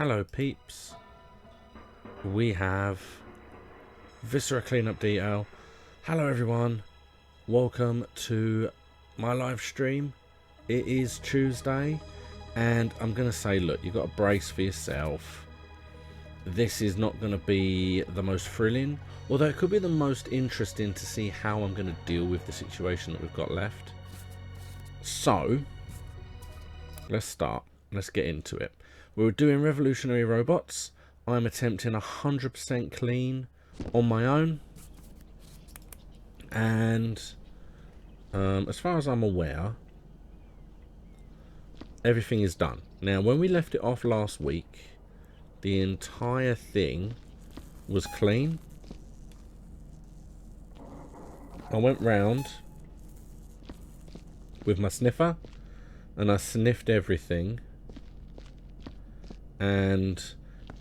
Hello peeps, we have Viscera Cleanup Detail. Hello everyone, welcome to my live stream. It is Tuesday and I'm going to say, look, you've got to brace for yourself. This is not going to be the most thrilling, although it could be the most interesting to see how I'm going to deal with the situation that we've got left. So, let's start. Let's get into it. We're doing revolutionary robots. I'm attempting 100% clean on my own. And as far as I'm aware, everything is done. Now, when we left it off last week, the entire thing was clean. I went round with my sniffer and I sniffed everything. And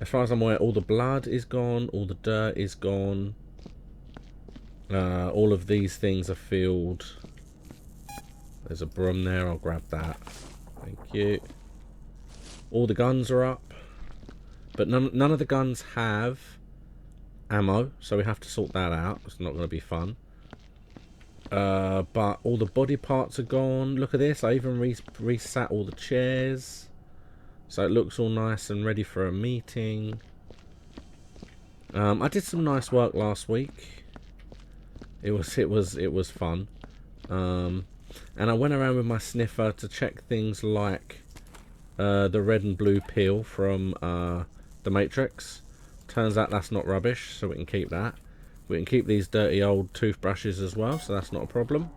as far as I'm aware, all the blood is gone, all the dirt is gone. All of these things are filled. There's a broom there, I'll grab that. Thank you. All the guns are up. But none of the guns have ammo, so we have to sort that out. It's not going to be fun. But all the body parts are gone. Look at this, I even resat all the chairs. So it looks all nice and ready for a meeting. I did some nice work last week. It was fun. And I went around with my sniffer to check things like the red and blue peel from the Matrix. Turns out that's not rubbish, so we can keep that. We can keep these dirty old toothbrushes as well, so that's not a problem.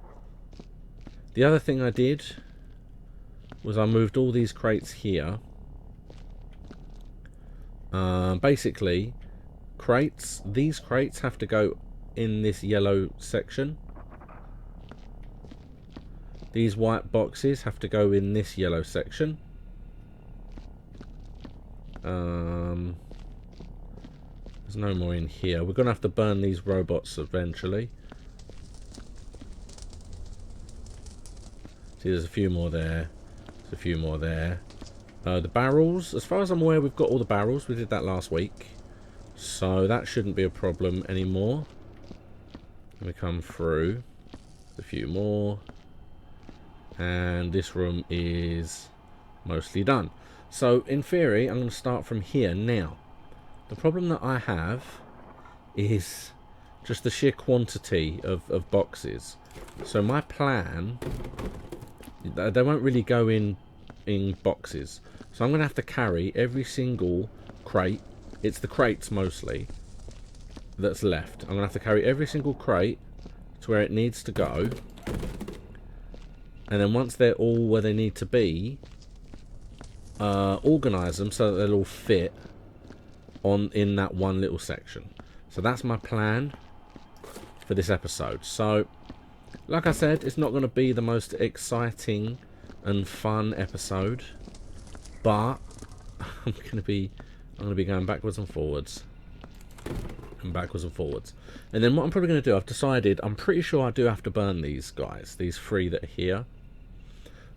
The other thing I did was I moved all these crates here. Basically, these crates have to go in this yellow section. These white boxes have to go in this yellow section. There's no more in here. We're gonna have to burn these robots eventually. See, there's a few more there. There's a few more there. The barrels, as far as I'm aware, we've got all the barrels. We did that last week, so that shouldn't be a problem anymore. We come through. There's a few more, and this room is mostly done. So in theory, I'm going to start from here. Now, the problem that I have is just the sheer quantity of boxes. So my plan, they won't really go in boxes. So I'm going to have to carry every single crate. It's the crates mostly that's left. I'm going to have to carry every single crate to where it needs to go. And then once they're all where they need to be, organise them so that they'll all fit in that one little section. So that's my plan for this episode. So, like I said, it's not going to be the most exciting and fun episode, but I'm going to be going backwards and forwards and backwards and forwards. And then what I'm probably going to do, I've decided, I'm pretty sure I do have to burn these guys, these three that are here.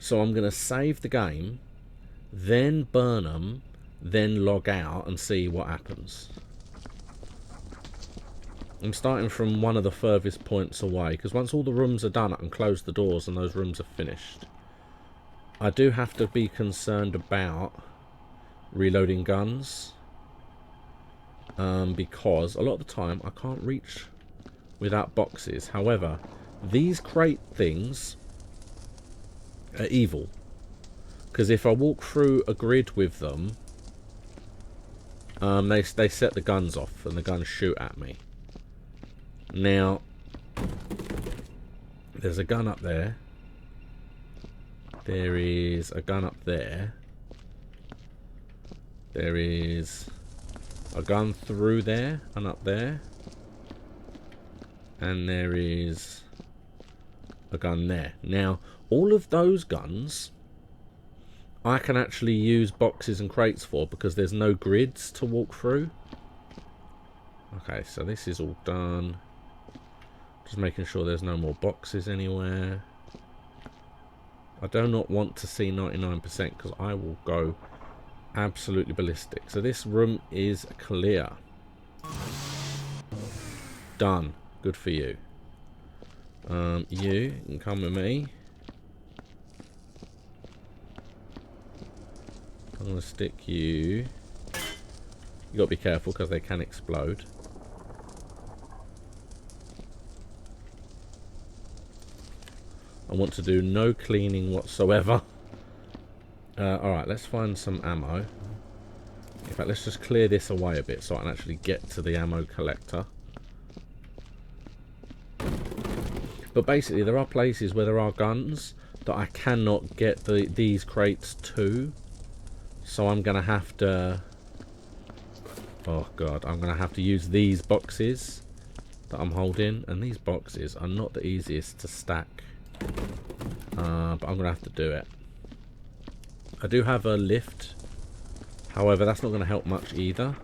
So I'm going to save the game, then burn them, then log out and see what happens. I'm starting from one of the furthest points away, because once all the rooms are done I can close the doors and those rooms are finished. I do have to be concerned about reloading guns, because a lot of the time I can't reach without boxes. However, these crate things are evil, because if I walk through a grid with them, they set the guns off and the guns shoot at me. Now, there's a gun up there. There is a gun up there. There is a gun through there and up there. And there is a gun there. Now, all of those guns I can actually use boxes and crates for, because there's no grids to walk through. Okay, so this is all done. Just making sure there's no more boxes anywhere. I do not want to see 99% because I will go absolutely ballistic. So this room is clear. Done. Good for you. You can come with me. I'm going to stick you. You got to be careful because they can explode. I want to do no cleaning whatsoever. Alright, let's find some ammo. In fact, let's just clear this away a bit so I can actually get to the ammo collector. But basically, there are places where there are guns that I cannot get these crates to. So I'm going to have to... Oh, God. I'm going to have to use these boxes that I'm holding. And these boxes are not the easiest to stack. But I'm going to have to do it. I do have a lift. However, that's not going to help much either.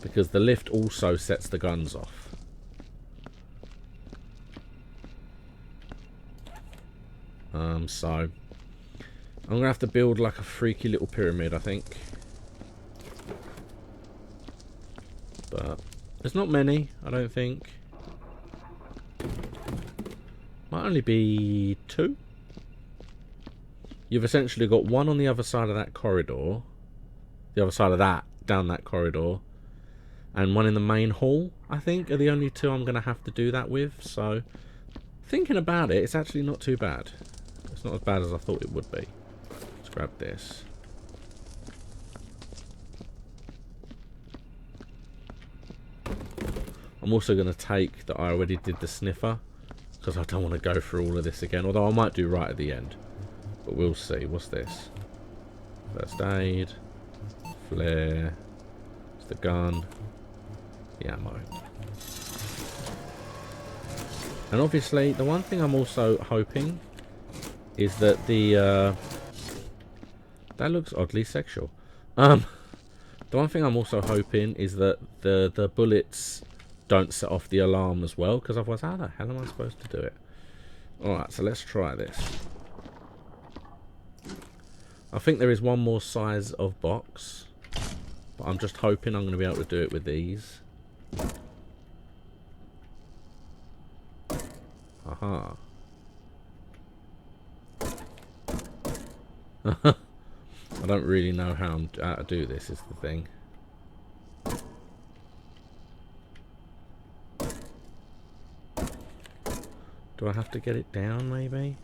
Because the lift also sets the guns off. So I'm going to have to build like a freaky little pyramid, I think. But there's not many, I don't think. Might only be 2. You've essentially got one on the other side of that corridor. The other side of that, down that corridor. And one in the main hall, I think, are the only 2 I'm going to have to do that with. So, thinking about it, it's actually not too bad. It's not as bad as I thought it would be. Let's grab this. I'm also going to take that I already did the sniffer. Because I don't want to go through all of this again. Although I might do right at the end. But we'll see. What's this? First aid. Flare. It's the gun. The ammo. And obviously, the one thing I'm also hoping is that the... that looks oddly sexual. The one thing I'm also hoping is that the bullets don't set off the alarm as well. Because otherwise, how the hell am I supposed to do it? Alright, so let's try this. I think there is one more size of box. But I'm just hoping I'm going to be able to do it with these. Aha. I don't really know how to do this, is the thing. Do I have to get it down, maybe?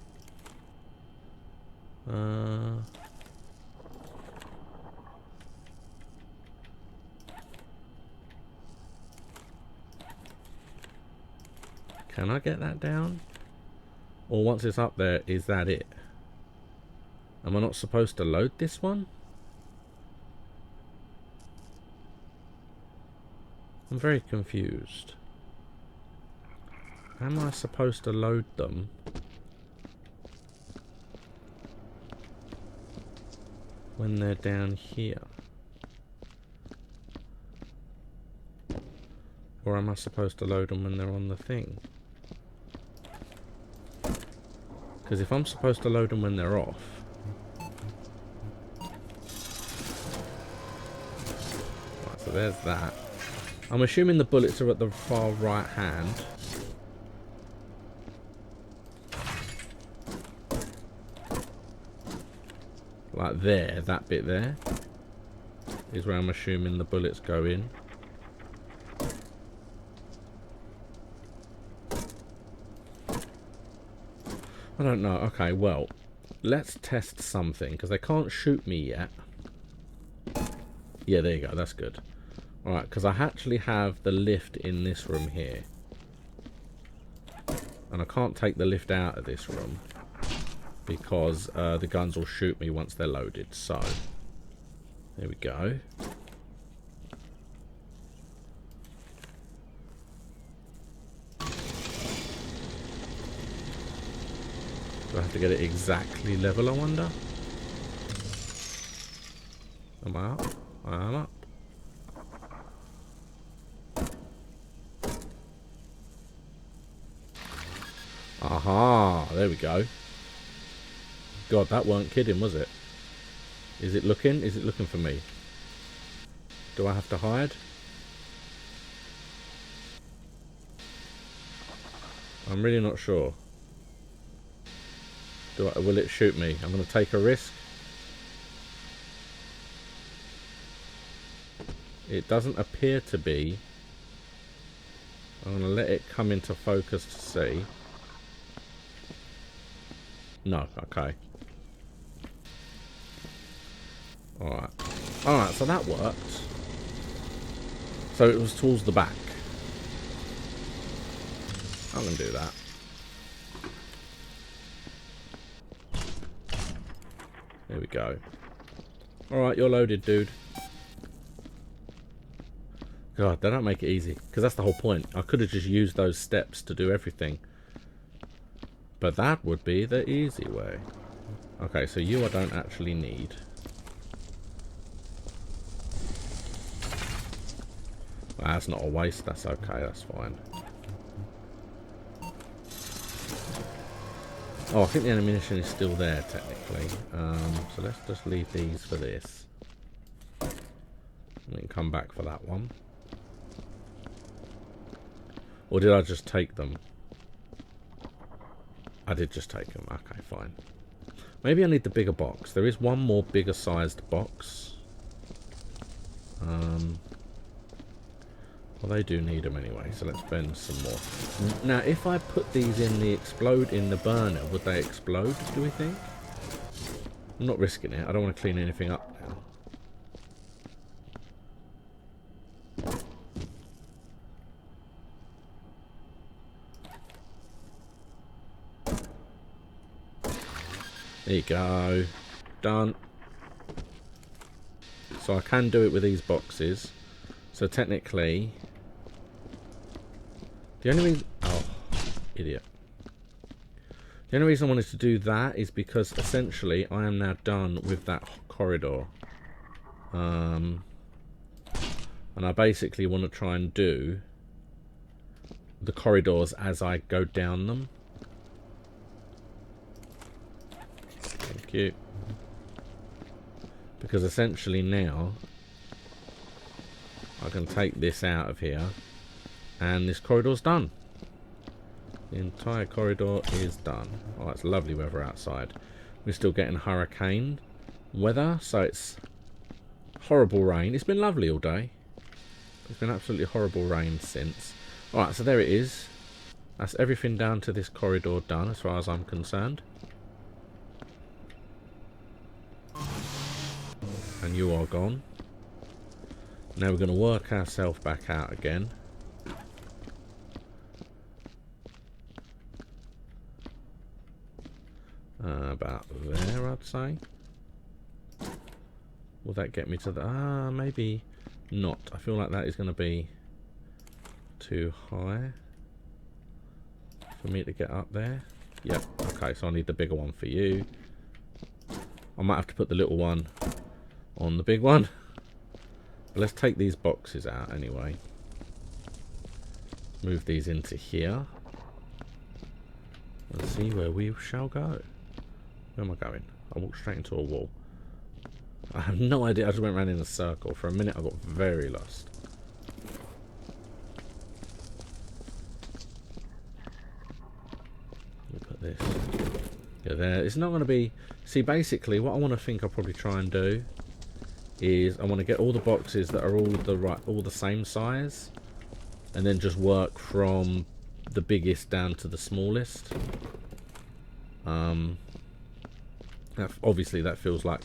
Can I get that down? Or once it's up there, is that it? Am I not supposed to load this one? I'm very confused. Am I supposed to load them? When they're down here? Or am I supposed to load them when they're on the thing? Because if I'm supposed to load them when they're off... Right, so there's that. I'm assuming the bullets are at the far right hand. Like there, that bit there is where I'm assuming the bullets go in. I don't know. Okay, well, let's test something because they can't shoot me yet. Yeah, there you go. That's good. Alright, because I actually have the lift in this room here. And I can't take the lift out of this room. Because the guns will shoot me once they're loaded. So, there we go. Do I have to get it exactly level, I wonder? Am I up? I am up. Aha, there we go. God, that weren't kidding, was it? Is it looking? Is it looking for me? Do I have to hide? I'm really not sure. Will it shoot me? I'm going to take a risk. It doesn't appear to be. I'm going to let it come into focus to see. No, okay. Alright. Alright, so that worked. So it was towards the back. I'm going to do that. There we go. Alright, you're loaded, dude. God, they don't make it easy. Because that's the whole point. I could have just used those steps to do everything. But that would be the easy way. Okay, so you I don't actually need. Well, that's not a waste. That's okay. That's fine. Oh, I think the ammunition is still there, technically. So let's just leave these for this. We can come back for that one. Or did I just take them? I did just take them. Okay, fine. Maybe I need the bigger box. There is one more bigger sized box. Well, they do need them anyway, so let's bend some more. Now, if I put these in the burner, would they explode, do we think? I'm not risking it. I don't want to clean anything up now. There you go. Done. So I can do it with these boxes. So technically, the only reason... Oh, idiot. The only reason I wanted to do that is because essentially I am now done with that corridor. And I basically want to try and do the corridors as I go down them. Thank you. Because essentially now I can take this out of here and this corridor's done. The entire corridor is done. Oh, it's lovely weather outside. We're still getting hurricane weather, so it's horrible rain. It's been lovely all day. It's been absolutely horrible rain since. Alright, so there it is. That's everything down to this corridor done as far as I'm concerned. And you are gone. Now we're going to work ourselves back out again. About there, I'd say. Will that get me to the... maybe not. I feel like that is going to be too high for me to get up there. Yep. Okay, so I need the bigger one for you. I might have to put the little one on the big one. But let's take these boxes out anyway. Move these into here. And see where we shall go. Where am I going? I walked straight into a wall. I have no idea. I just went around in a circle. For a minute I got very lost. Look at this. Yeah, there. It's not going to be... See, basically, what I want to think I'll probably try and do is I want to get all the boxes that are all the same size, and then just work from the biggest down to the smallest. Obviously, that feels like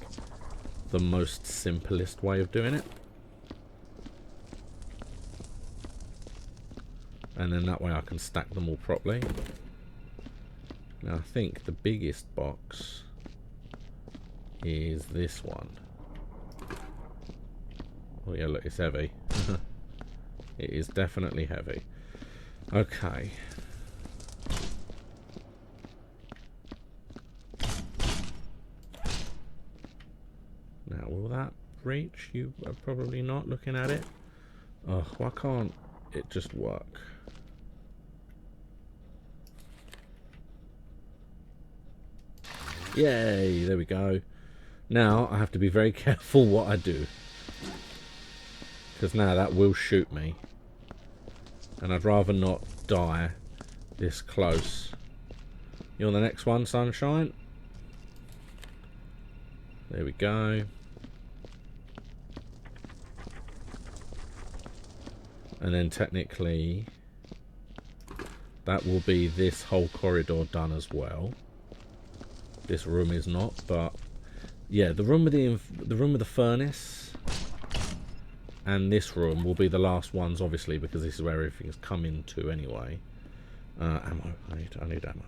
the most simplest way of doing it. And then that way I can stack them all properly. Now I think the biggest box is this one. Oh yeah, look, it's heavy. It is definitely heavy. Okay. Now, will that reach? You are probably not looking at it. Oh, why can't it just work? Yay, there we go. Now I have to be very careful what I do, because now that will shoot me, and I'd rather not die this close. You on the next one, sunshine? There we go. And then technically that will be this whole corridor done as well. This room is not, but yeah, the room with the furnace and this room will be the last ones, obviously, because this is where everything's coming to anyway. Ammo. I need ammo.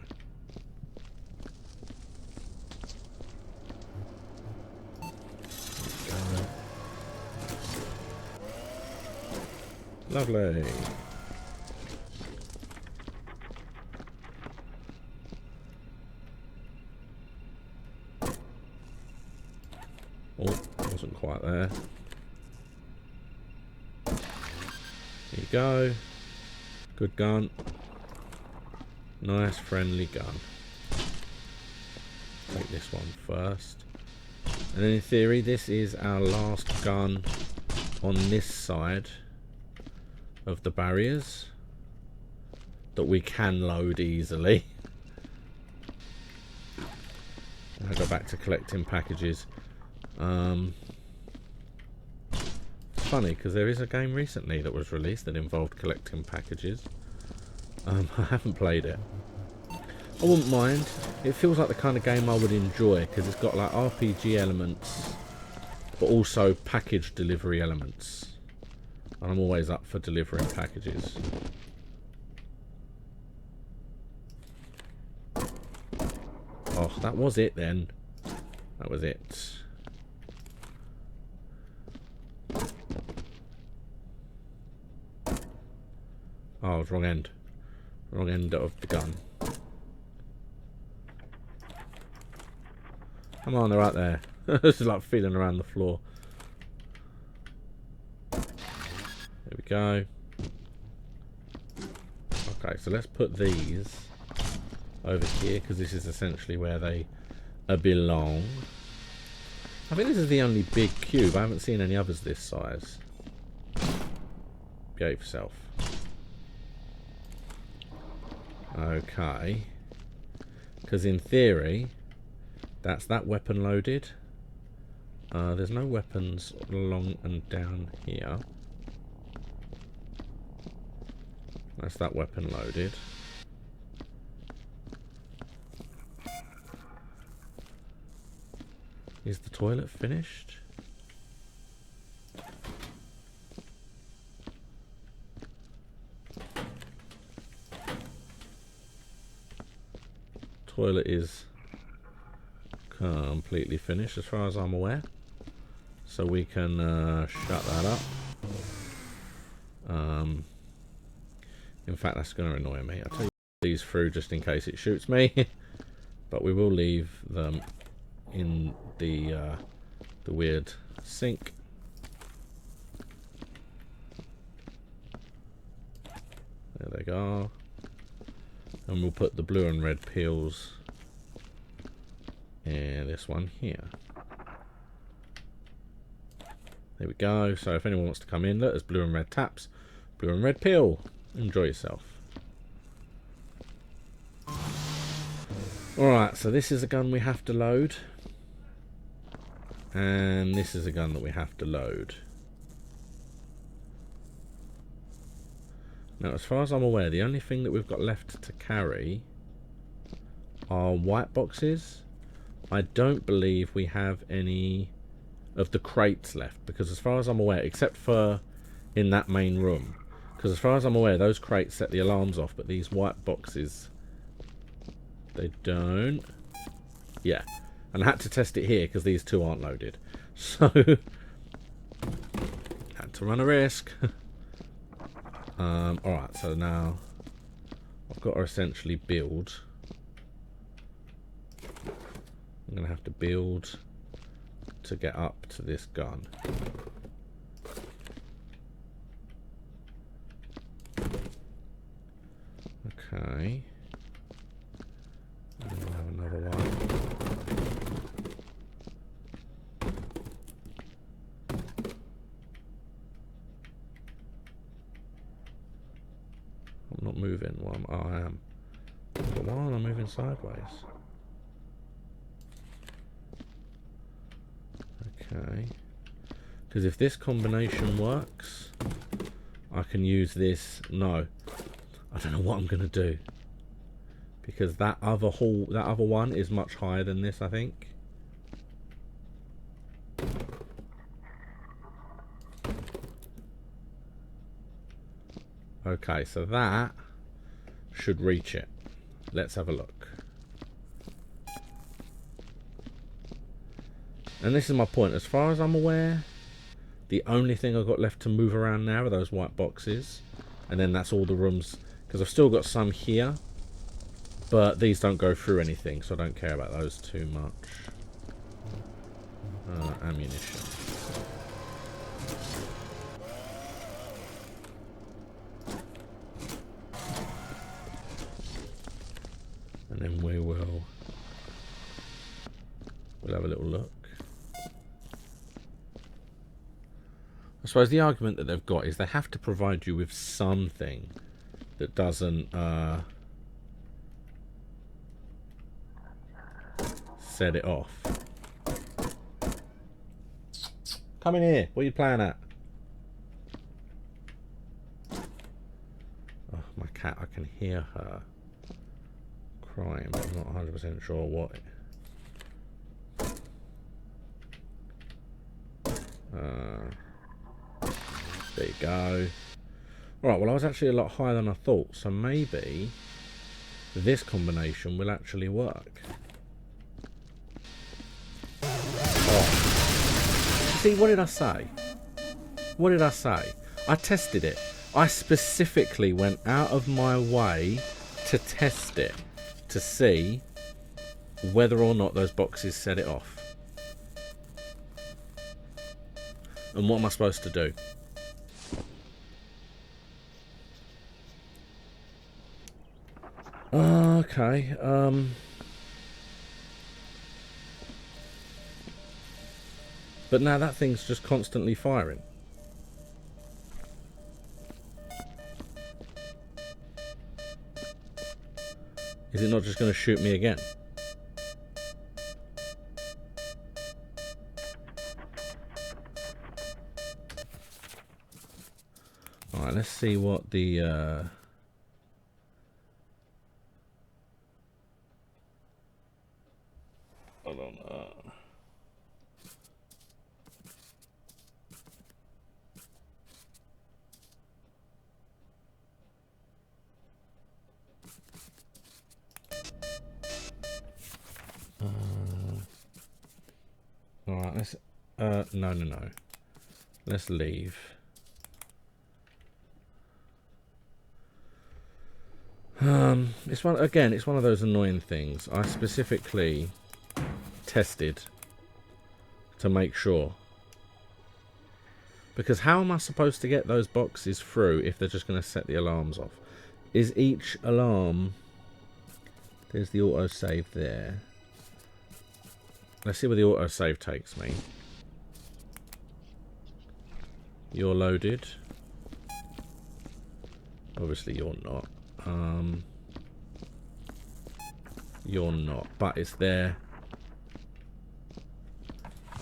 Lovely. Oh, wasn't quite there. There you go. Good gun. Nice friendly gun. Take this one first. And then in theory this is our last gun on this side of the barriers that we can load easily. I'll go back to collecting packages. It's funny because there is a game recently that was released that involved collecting packages. I haven't played it. I wouldn't mind. It feels like the kind of game I would enjoy because it's got like RPG elements but also package delivery elements. And I'm always up for delivering packages. Oh, that was it then. That was it. Oh, wrong end. Wrong end of the gun. Come on, they're right there. This is like feeling around the floor. There we go. Okay, so let's put these over here because this is essentially where they belong. I think this is the only big cube. I haven't seen any others this size. Behave yourself. Okay. Because in theory, that's that weapon loaded. There's no weapons along and down here. That's that weapon loaded. Is the toilet finished? Toilet is completely finished as far as I'm aware. So we can shut that up. In fact, that's going to annoy me. I'll take these through just in case it shoots me. But we will leave them in the weird sink. There they go. And we'll put the blue and red peels in this one here. There we go. So if anyone wants to come in, look, there's blue and red taps, blue and red peel. Enjoy yourself. Alright, so this is a gun we have to load. And this is a gun that we have to load. Now, as far as I'm aware, the only thing that we've got left to carry are white boxes. I don't believe we have any of the crates left, because as far as I'm aware, except for in that main room, because as far as I'm aware, those crates set the alarms off, but these white boxes, they don't. Yeah, and I had to test it here because these two aren't loaded, so had to run a risk. Alright, so now I've got to essentially build. I'm going to have to build to get up to this gun. Okay. And we'll have another one. moving? Oh, I am. But why am I moving sideways? Okay. Because if this combination works, I can use this. No. I don't know what I'm going to do. Because that other one is much higher than this, I think. Okay, so that should reach it. Let's have a look. And this is my point. As far as I'm aware, the only thing I've got left to move around now are those white boxes. And then that's all the rooms. Because I've still got some here. But these don't go through anything, so I don't care about those too much. Ammunition. And then we'll have a little look. I suppose the argument that they've got is they have to provide you with something that doesn't set it off. Come in here. What are you playing at? Oh, my cat. I can hear her crying, but I'm not 100% sure what. There you go. Alright, well I was actually a lot higher than I thought, so maybe this combination will actually work. Oh. See, what did I say? What did I say? I tested it. I specifically went out of my way to test it, to see whether or not those boxes set it off. And what am I supposed to do? Okay, but now that thing's just constantly firing. Is it not just going to shoot me again? Alright, let's see what the hold on. Alright, let's no. Let's leave. It's one again, it's one of those annoying things. I specifically tested to make sure. Because how am I supposed to get those boxes through if they're just going to set the alarms off? Is each alarm... There's the autosave there. Let's see where the autosave takes me. You're loaded. Obviously you're not. You're not, but it's there.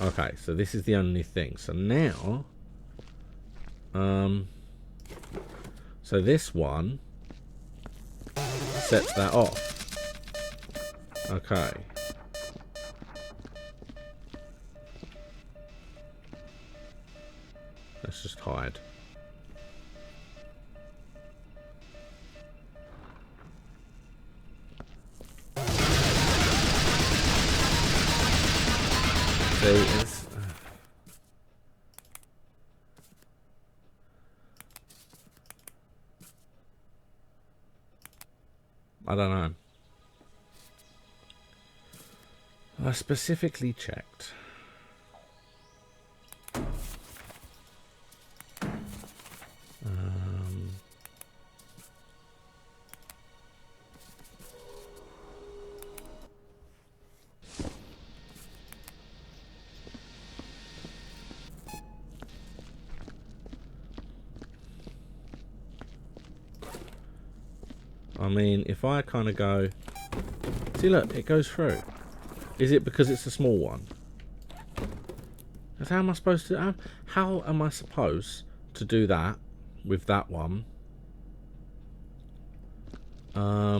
Okay, so this is the only thing. So now, so this one sets that off. Okay. Let's just hide. It's, I don't know. I specifically checked. I mean, if I kind of go... See, look, it goes through. Is it because it's a small one? How am I supposed to... How am I supposed to do that with that one? I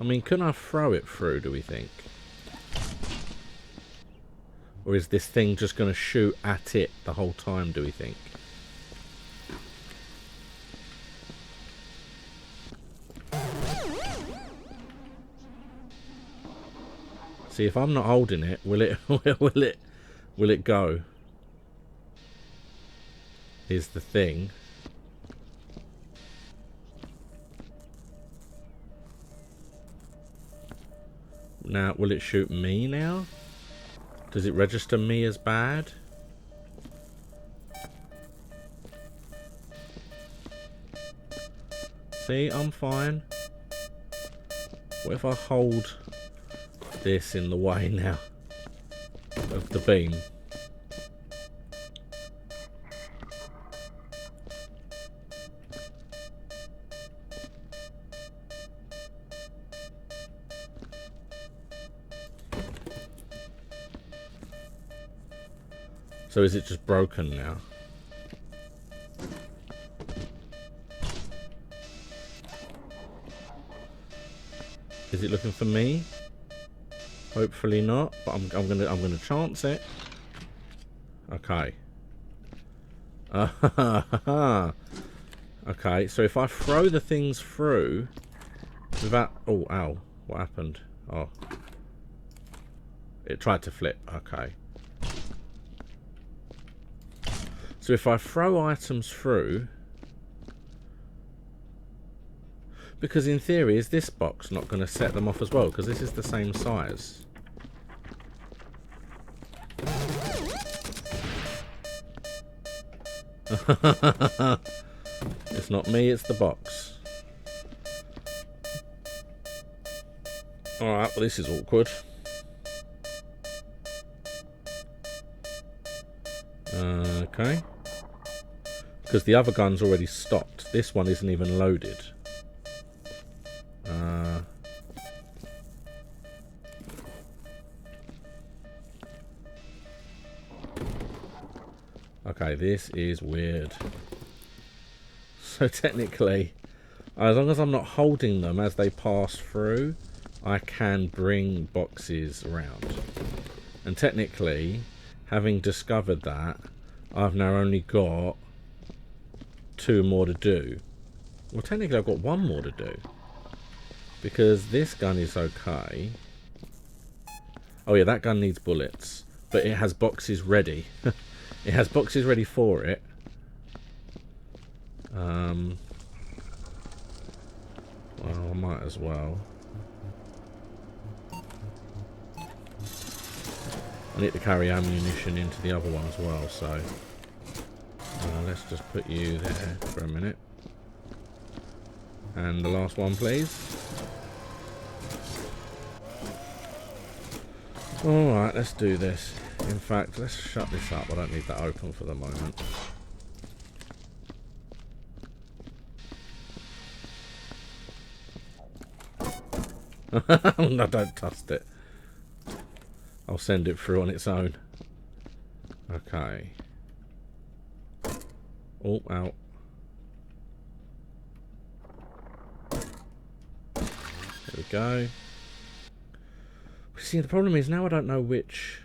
mean, can I throw it through, do we think? Or is this thing just going to shoot at it the whole time, do we think? See, if I'm not holding it, will it will it go? Is the thing. Now, will it shoot me now? Does it register me as bad? See, I'm fine. What if I hold this in the way now of the beam? So is it just broken now? Is it looking for me? Hopefully not, but I'm gonna chance it. Okay. Okay, so if I throw the things through without... Oh, ow. What happened? Oh. It tried to flip. Okay. So if I throw items through... Because in theory, is this box not going to set them off as well? Because this is the same size. It's not me, it's the box. Alright, well this is awkward. Okay. Because the other gun's already stopped. This one isn't even loaded. Okay, this is weird. So technically, as long as I'm not holding them as they pass through, I can bring boxes around. And technically, having discovered that, I've now only got 2 more to do. Well, technically I've got 1 more to do. Because this gun is okay. Oh yeah, that gun needs bullets. But it has boxes ready. It has boxes ready for it. Well, I might as well. I need to carry ammunition into the other one as well, so... let's just put you there for a minute. And the last one, please. Alright, let's do this. In fact, let's shut this up. I don't need that open for the moment. No, don't trust it. I'll send it through on its own. Okay. Oh, out. There we go. See, the problem is now I don't know which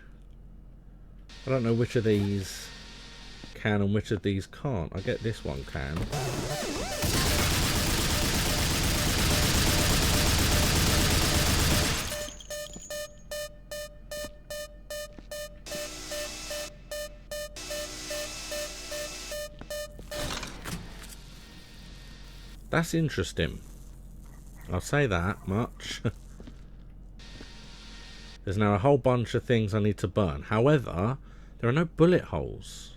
of these can and which of these can't. I get this one can. That's interesting. I'll say that much. There's now a whole bunch of things I need to burn. However, there are no bullet holes.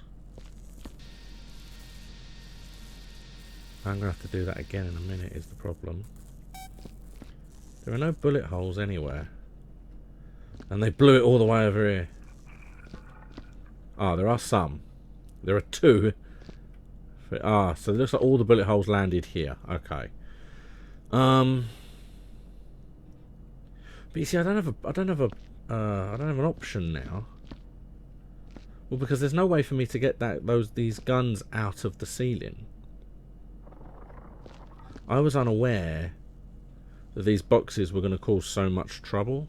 I'm going to have to do that again in a minute is the problem. There are no bullet holes anywhere. And they blew it all the way over here. Ah, there are some. There are 2 Ah, so it looks like all the bullet holes landed here. Okay. But you see, I don't have an option now. Well, because there's no way for me to get these guns out of the ceiling. I was unaware that these boxes were going to cause so much trouble.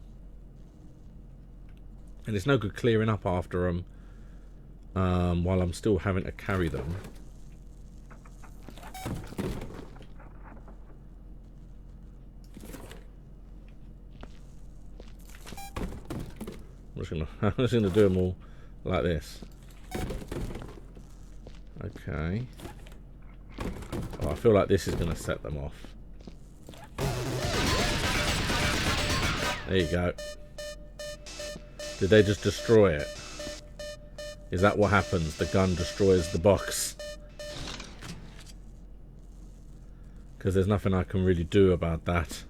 And it's no good clearing up after them while I'm still having to carry them. I'm just gonna do them all like this. Okay. Oh, I feel like this is gonna set them off. There you go. Did they just destroy it? Is that what happens? The gun destroys the box? Because there's nothing I can really do about that.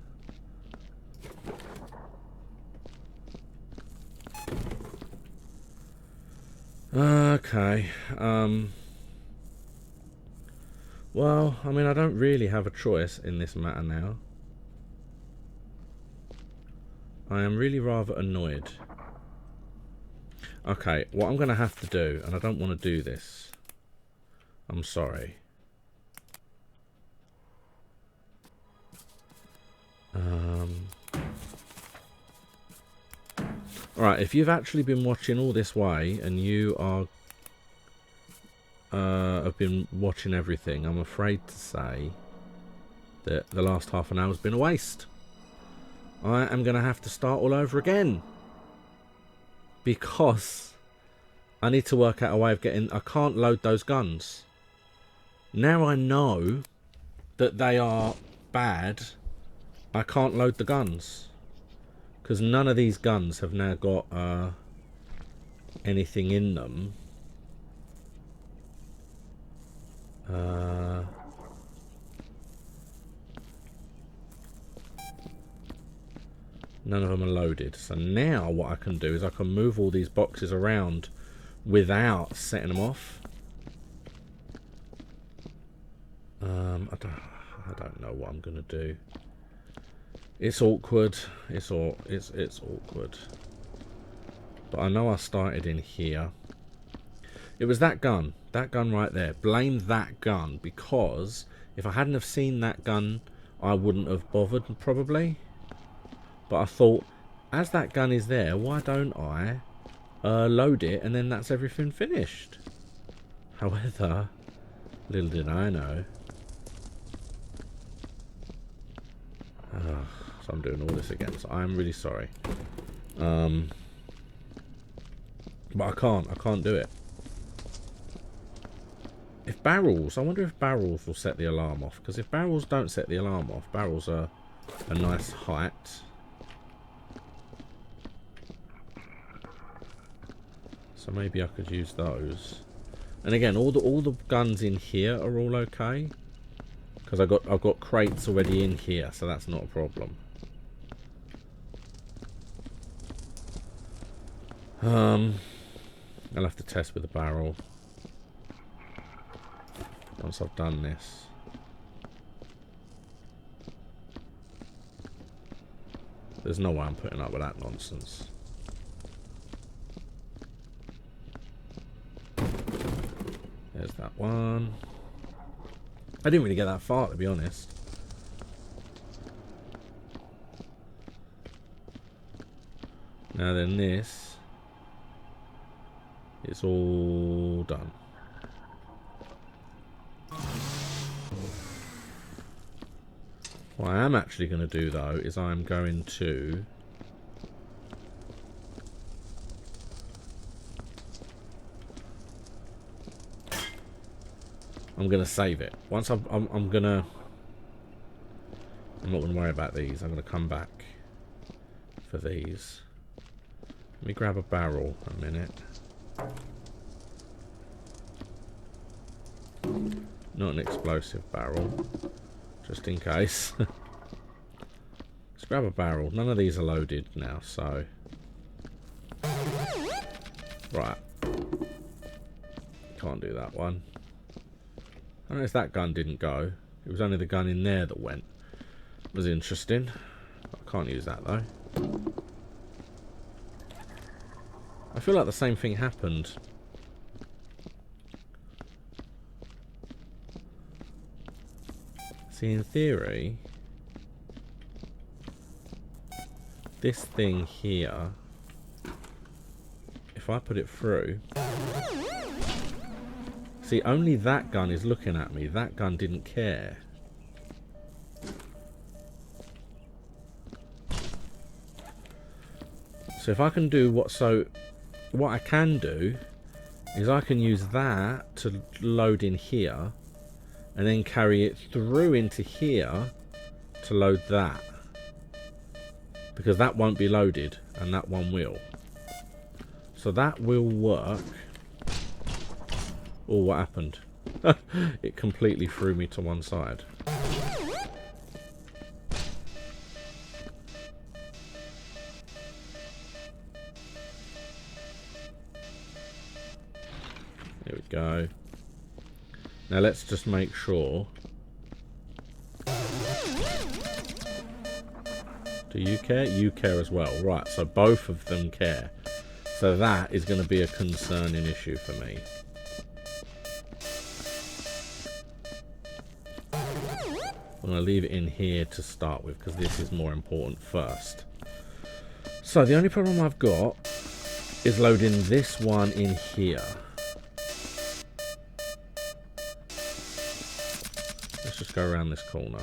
Okay. Well, I mean, I don't really have a choice in this matter now. I am really rather annoyed. Okay, what I'm going to have to do, and I don't want to do this. I'm sorry. Alright, if you've actually been watching all this way, and you are have been watching everything, I'm afraid to say that the last half an hour has been a waste. I am going to have to start all over again. Because I need to work out a way of getting... I can't load those guns. Now I know that they are bad, I can't load the guns. Because none of these guns have now got anything in them. None of them are loaded. So now what I can do is I can move all these boxes around without setting them off. I don't know what I'm gonna do. It's awkward. It's awkward. But I know I started in here. It was that gun right there. Blame that gun, because if I hadn't have seen that gun, I wouldn't have bothered probably. But I thought, as that gun is there, why don't I load it, and then that's everything finished. However, little did I know. So I'm doing all this again, so I'm really sorry. But I can't do it. If barrels, I wonder if barrels will set the alarm off, because if barrels don't set the alarm off, barrels are a nice height. So maybe I could use those. And again, all the guns in here are all okay, because I've got crates already in here, so that's not a problem. I'll have to test with the barrel once I've done this. There's no way I'm putting up with that nonsense. There's that one. I didn't really get that far, to be honest. Now then, this is all done. What I am actually going to do, though, is I'm going to... I'm going to save it. Once I'm not going to worry about these. I'm going to come back for these. Let me grab a barrel a minute. Not an explosive barrel, just in case. Let's grab a barrel. None of these are loaded now, so... Right. Can't do that one. I noticed that gun didn't go. It was only the gun in there that went. It was interesting. I can't use that though. I feel like the same thing happened. See, in theory, this thing here, if I put it through, see, only that gun is looking at me. That gun didn't care. So if I can do what I can do is I can use that to load in here and then carry it through into here to load that, because that won't be loaded and that one will. So that will work. Oh, what happened? It completely threw me to one side. There we go. Now let's just make sure. Do you care? You care as well. Right, so both of them care. So that is going to be a concerning issue for me. I'm going to leave it in here to start with, because this is more important first. So the only problem I've got is loading this one in here. Let's just go around this corner.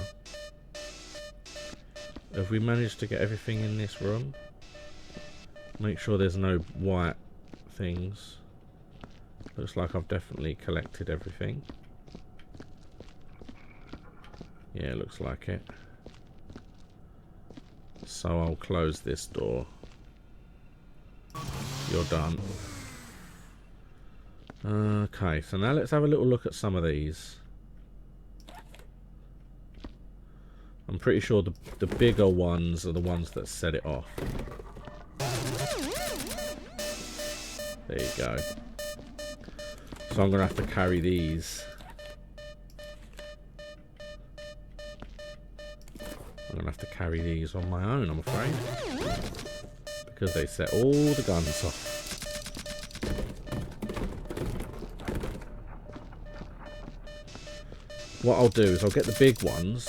Have we managed to get everything in this room? Make sure there's no white things. Looks like I've definitely collected everything. Yeah, looks like it. So I'll close this door. You're done. Okay, so now let's have a little look at some of these. I'm pretty sure the bigger ones are the ones that set it off. There you go. So I'm going to have to carry these. I'm going to have to carry these on my own, I'm afraid. Because they set all the guns off. What I'll do is I'll get the big ones.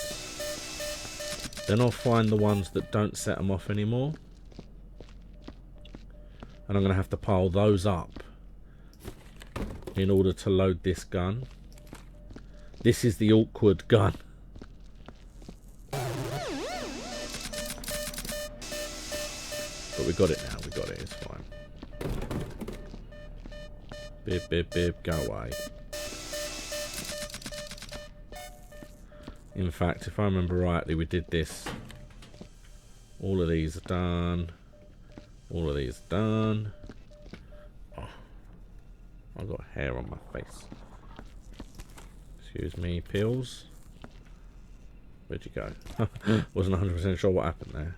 Then I'll find the ones that don't set them off anymore. And I'm going to have to pile those up in order to load this gun. This is the awkward gun. But we got it now, we got it, it's fine. Bib, bib, bib, go away. In fact, if I remember rightly, we did this. All of these are done. All of these are done. Oh, I've got hair on my face. Excuse me, pills. Where'd you go? Wasn't 100% sure what happened there.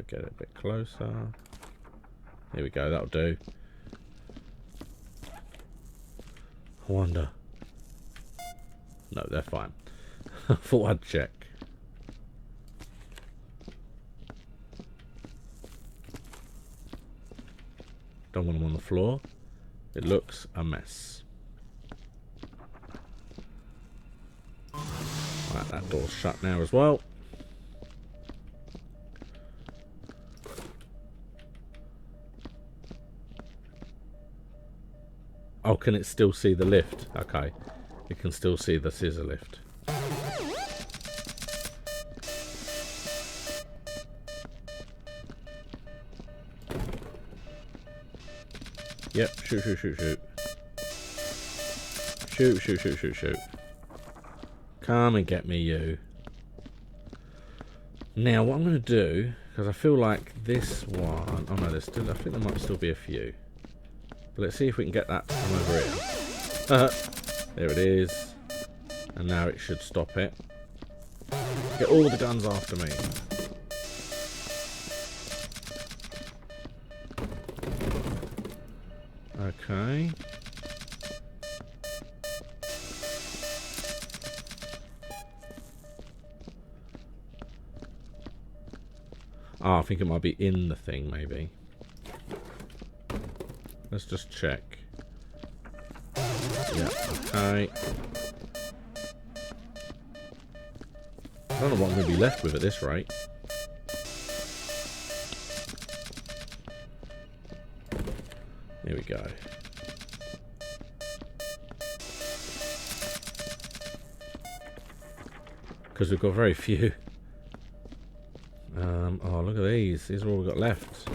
Get it a bit closer. Here we go, that'll do. I wonder. No, they're fine. I thought I'd check. Don't want them on the floor. It looks a mess. Right, that door's shut now as well. Oh, can it still see the lift? Okay. It can still see the scissor lift. Yep, shoot, shoot, shoot, shoot. Shoot, shoot, shoot, shoot, shoot. Come and get me, you. Now, what I'm going to do, because I feel like this one... Oh no, there's still... I think there might still be a few. But let's see if we can get that to come over here. There it is. And now it should stop it. Get all the guns after me. Okay. Oh, I think it might be in the thing, maybe. Let's just check. Yeah, okay. I don't know what I'm going to be left with at this rate. Here we go. Because we've got very few. Oh, look at these. These are all we've got left.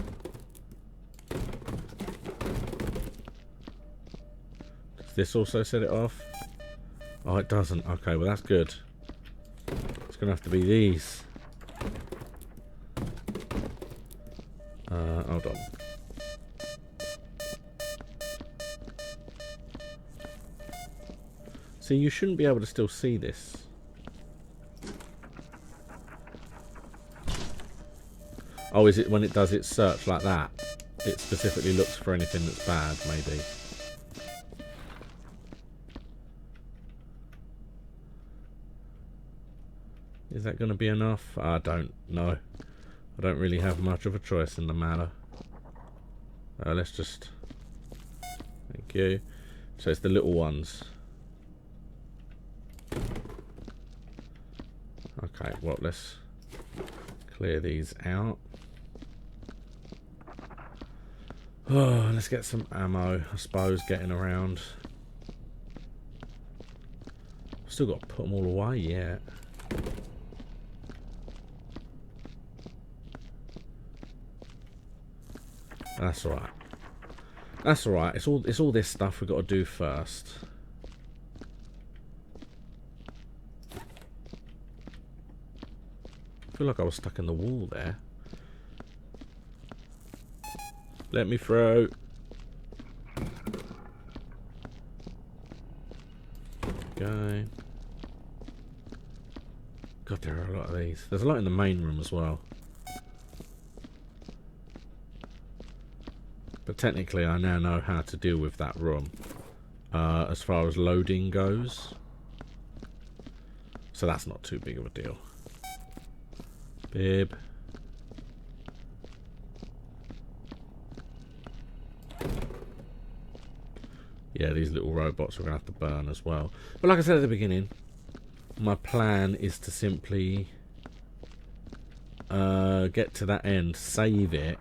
Does this also set it off? Oh, it doesn't. Okay, well that's good. It's going to have to be these. Hold on. See, you shouldn't be able to still see this. Oh, is it when it does its search like that? It specifically looks for anything that's bad, maybe. Is that going to be enough? I don't know. I don't really have much of a choice in the matter. Let's just... Thank you. So it's the little ones. Okay, well, let's clear these out. Oh, let's get some ammo, I suppose, getting around. Still got to put them all away yet. That's alright. That's alright. It's all this stuff we've got to do first. I feel like I was stuck in the wall there. Let me through. Okay. God, there are a lot of these. There's a lot in the main room as well. But technically I now know how to deal with that room. As far as loading goes. So that's not too big of a deal. Bib. Yeah, these little robots are going to have to burn as well. But like I said at the beginning, my plan is to simply get to that end, save it,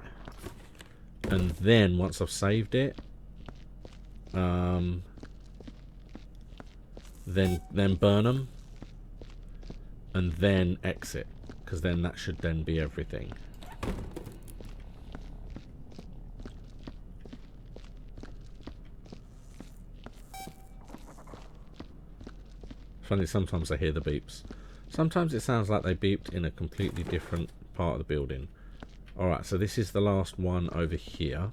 and then once I've saved it, then burn them, and then exit, because then that should then be everything. Funny, sometimes I hear the beeps. Sometimes it sounds like they beeped in a completely different part of the building. Alright, so this is the last one over here.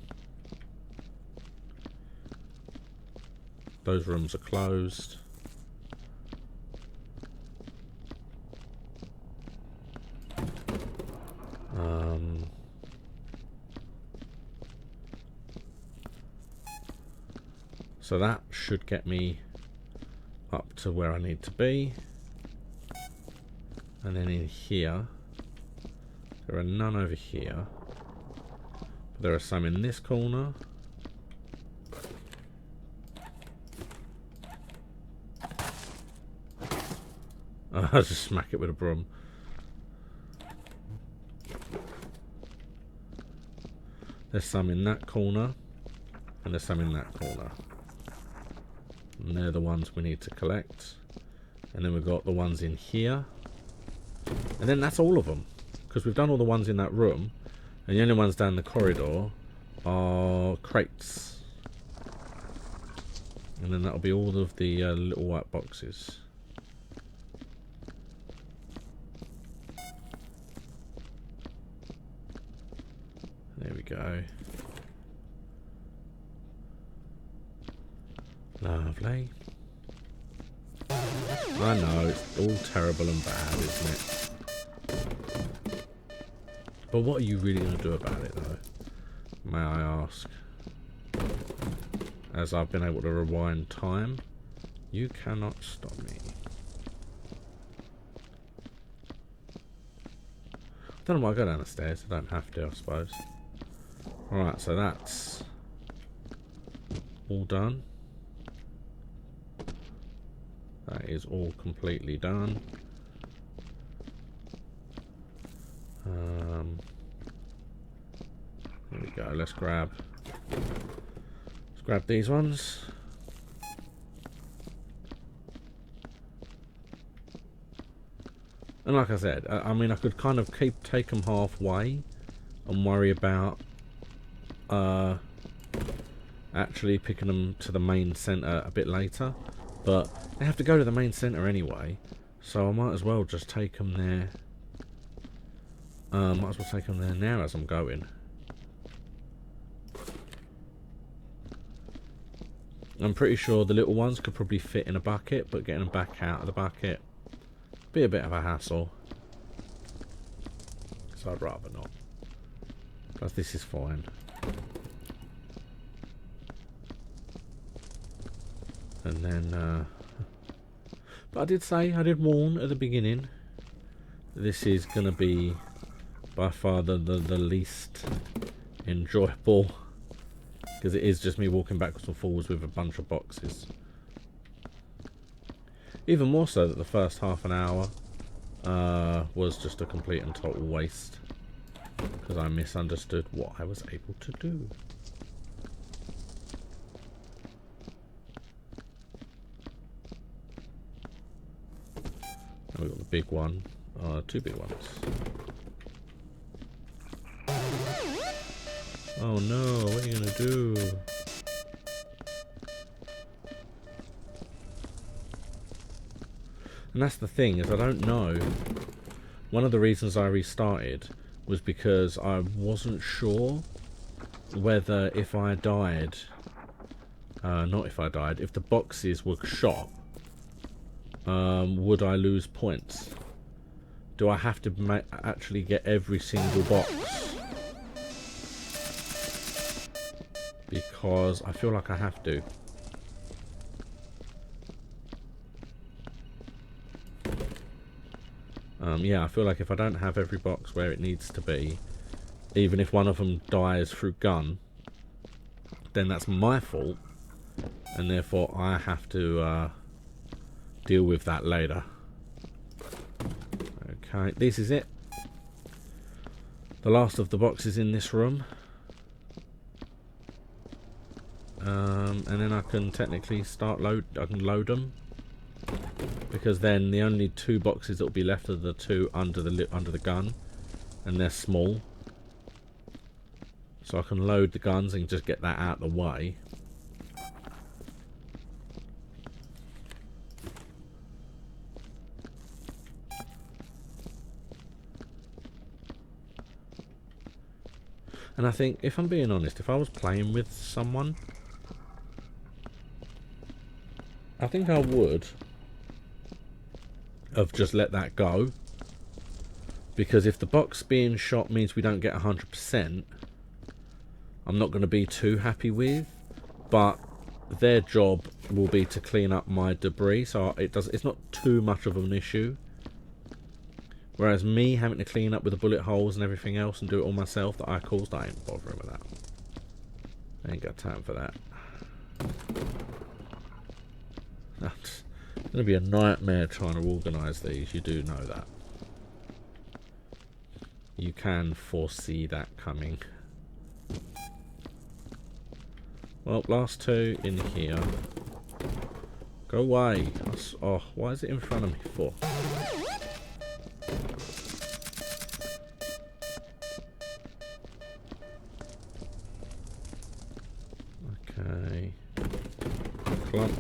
Those rooms are closed. So that should get me up to where I need to be. And then in here, there are none over here. But there are some in this corner. I'll just smack it with a broom. There's some in that corner. And there's some in that corner. And they're the ones we need to collect. And then we've got the ones in here. And then that's all of them. Because we've done all the ones in that room. And the only ones down the corridor are crates. And then that'll be all of the little white boxes. There we go. Lovely. I know, it's all terrible and bad, isn't it? But what are you really going to do about it, though? May I ask? as I've been able to rewind time. You cannot stop me. I don't know why I go down the stairs. I don't have to, I suppose. Alright, so that's all done. That is all completely done. There we go. Let's grab these ones. And like I said, I mean, I could kind of take them halfway and worry about actually picking them to the main centre a bit later, but they have to go to the main centre anyway, so I might as well just take them there. Might as well take them there now as I'm going. I'm pretty sure the little ones could probably fit in a bucket, but getting them back out of the bucket be a bit of a hassle, so I'd rather not. Plus this is fine. And then but I did warn at the beginning, this is gonna be by far the least enjoyable, because it is just me walking backwards and forwards with a bunch of boxes. Even more so that the first half an hour was just a complete and total waste, because I misunderstood what I was able to do. And we've got the big one, two big ones. Oh no, what are you gonna do? And that's the thing, is I don't know. One of the reasons I restarted was because I wasn't sure whether if I died, not if I died, if the boxes were shot, would I lose points? Do I have to actually get every single box? Because I feel like I have to. Yeah, I feel like if I don't have every box where it needs to be, even if one of them dies through gun, then that's my fault, and therefore I have to deal with that later. Okay, this is it. The last of the boxes in this room. And then I can technically I can load them. Because then the only two boxes that will be left are the two under the gun, and they're small, so I can load the guns and just get that out of the way. And I think, if I'm being honest, if I was playing with someone, I think I would have just let that go, because if the box being shot means we don't get 100%, I'm not going to be too happy with, but their job will be to clean up my debris, so it's not too much of an issue. Whereas me having to clean up with the bullet holes and everything else and do it all myself that I caused, I ain't bothering with that. I ain't got time for that. That's going to be a nightmare trying to organise these, you do know that. You can foresee that coming. Well, last two in here. Go away. Oh, why is it in front of me for? Okay. Clump.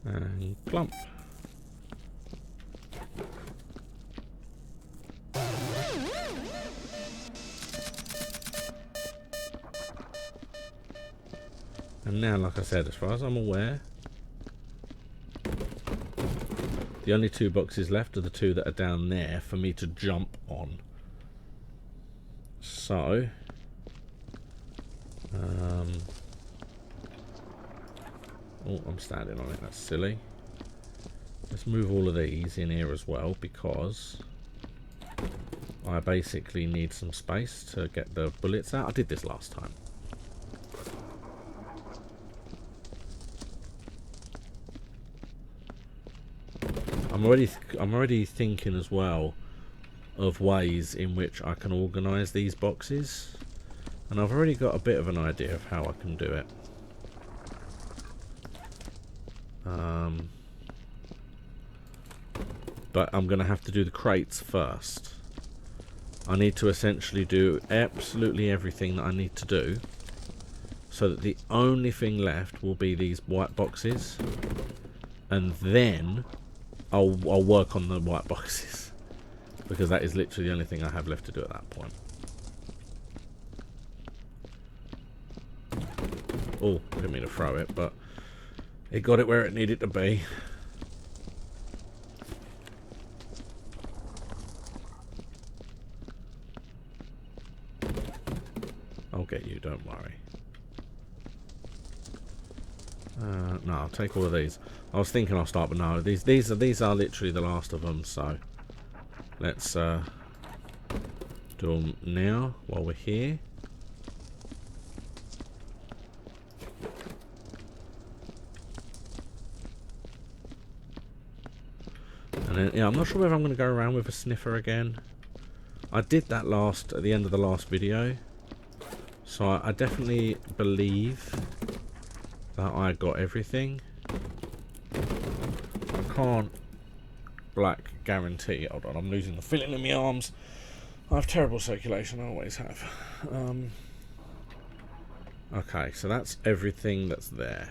And clump. And now, like I said, as far as I'm aware, The only 2 boxes left are the 2 that are down there for me to jump on. So, oh, I'm standing on it, that's silly. Let's move all of these in here as well, because I basically need some space to get the bullets out. I did this last time. I'm already thinking as well of ways in which I can organise these boxes, and I've already got a bit of an idea of how I can do it. But I'm going to have to do the crates first. I need to essentially do absolutely everything that I need to do, so that the only thing left will be these white boxes, and then I'll work on the white boxes, because that is literally the only thing I have left to do at that point. Oh, I didn't mean to throw it, but it got it where it needed to be. I'll get you, don't worry. No, I'll take all of these. I was thinking I'll start, but no, these are literally the last of them. So let's do them now while we're here. And then, yeah, I'm not sure whether I'm going to go around with a sniffer again. I did that at the end of the last video, so I definitely believe that I got everything. I can't guarantee. Hold on, I'm losing the feeling in my arms. I have terrible circulation, I always have. Okay, so that's everything that's there.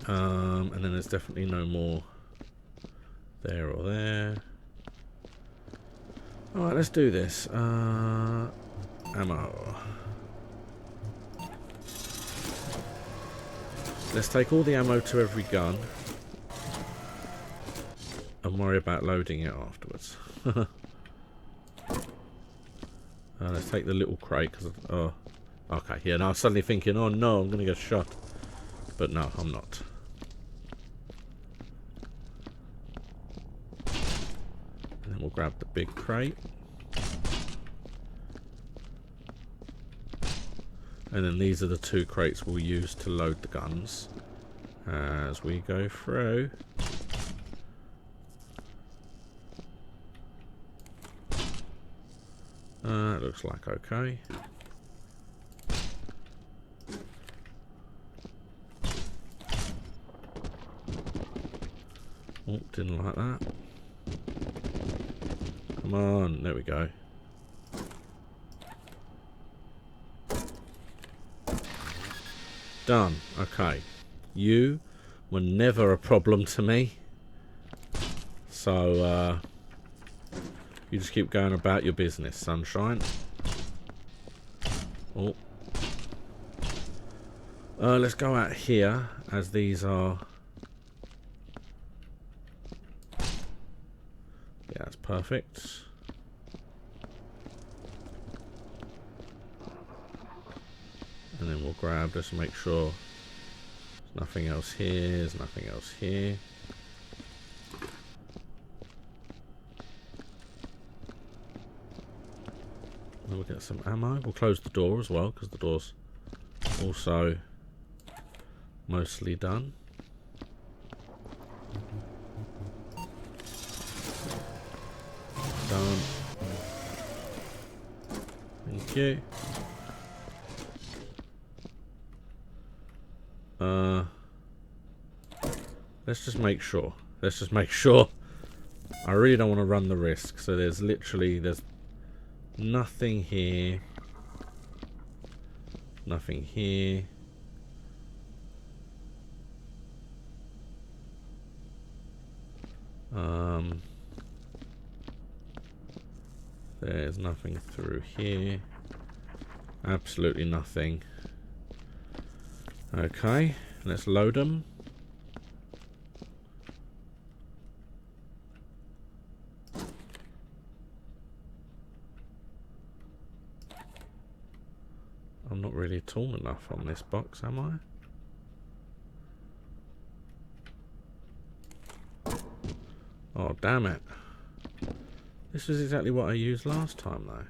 And then there's definitely no more there or there. Alright, let's do this. Ammo. Let's take all the ammo to every gun and worry about loading it afterwards. Let's take the little crate, because oh, okay, yeah. Now I'm suddenly thinking, oh no, I'm gonna get shot, but no, I'm not. And then we'll grab the big crate, and then these are the 2 crates we'll use to load the guns as we go through. It looks like okay. Oh, didn't like that. Come on, there we go. Done. Okay. You were never a problem to me. So, you just keep going about your business, sunshine. Oh. Let's go out here, as these are... Yeah, that's perfect. And then we'll grab, just to make sure there's nothing else here, there's nothing else here. We'll get some ammo. We'll close the door as well, because the door's also mostly done. Done. Thank you. Let's just make sure. Let's just make sure. I really don't want to run the risk. So there's nothing here. Nothing here. There's nothing through here. Absolutely nothing. Okay, let's load them. really tall enough on this box, am I? Oh, damn it. This was exactly what I used last time, though.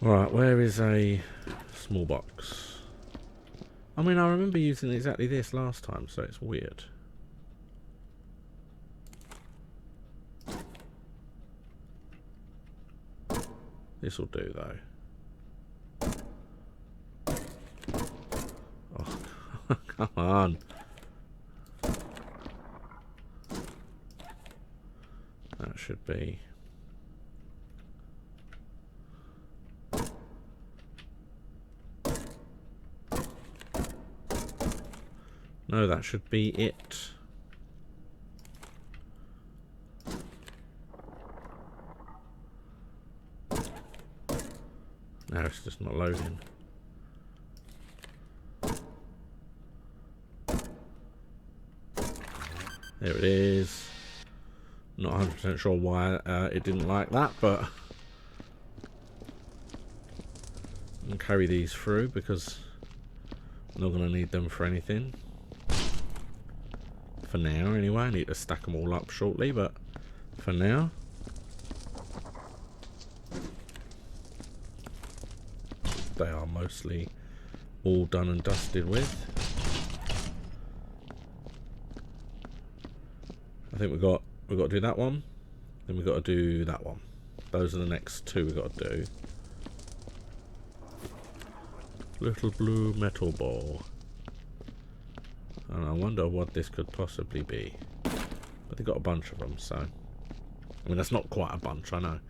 Right, where is a small box? I mean, I remember using exactly this last time, so it's weird. This will do, though. Oh, come on. That should be... No, that should be it. Now it's just not loading. There it is. Not 100% sure why it didn't like that, but I'll carry these through because I'm not going to need them for anything. For now, anyway. I need to stack them all up shortly, but for now. They are mostly all done and dusted with. I think we've got to do that one. Then we've got to do that one. Those are the next two we've got to do. Little blue metal ball. And I wonder what this could possibly be. But they've got a bunch of them, so... I mean, that's not quite a bunch, I know.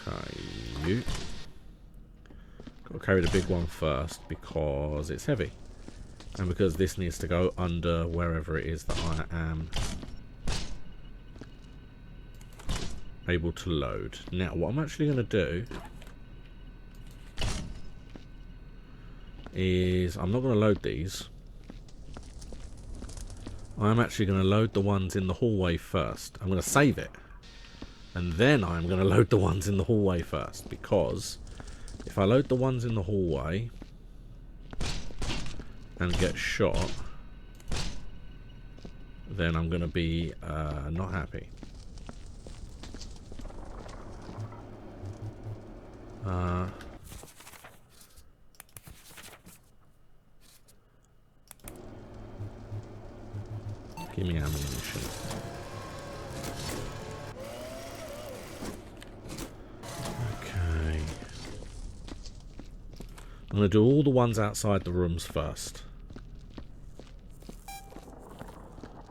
Okay, you. Got to carry the big one first because it's heavy. And because this needs to go under wherever it is that I am able to load. Now, what I'm actually going to do is I'm not going to load these. I'm actually going to load the ones in the hallway first. I'm going to save it. And then I'm going to load the ones in the hallway first. Because if I load the ones in the hallway and get shot, then I'm going to be not happy. Give me ammunition. Okay. I'm going to do all the ones outside the rooms first.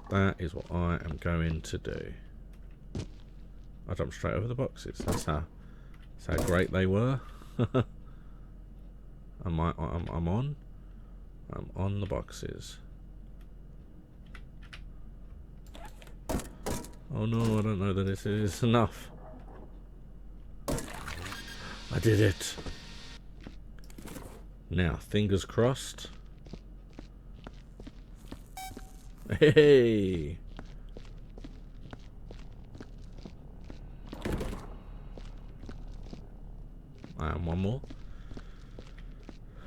That is what I am going to do. I jumped straight over the boxes. That's how great they were. I'm on the boxes. Oh no, I don't know that this is enough. I did it. Now, fingers crossed. Hey! And one more.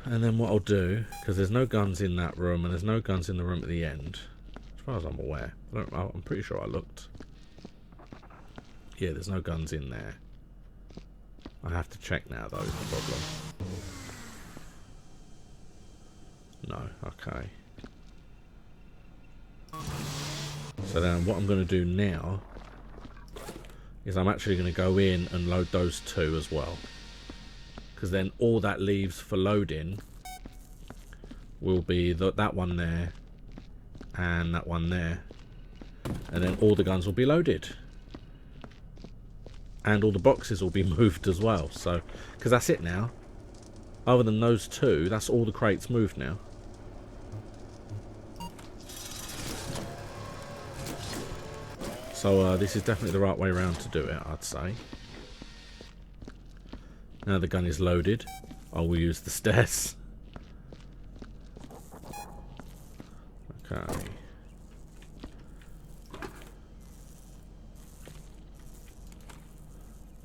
And then what I'll do, because there's no guns in that room and there's no guns in the room at the end, as far as I'm aware. I'm pretty sure I looked. Yeah, there's no guns in there. I have to check now, though, is the problem. No, okay. So then what I'm going to do now is I'm actually going to go in and load those two as well. Because then all that leaves for loading will be that one there and that one there. And then all the guns will be loaded. And all the boxes will be moved as well. So, because that's it now. Other than those two, that's all the crates moved now. So this is definitely the right way around to do it, I'd say. Now the gun is loaded, I will use the stairs. Okay.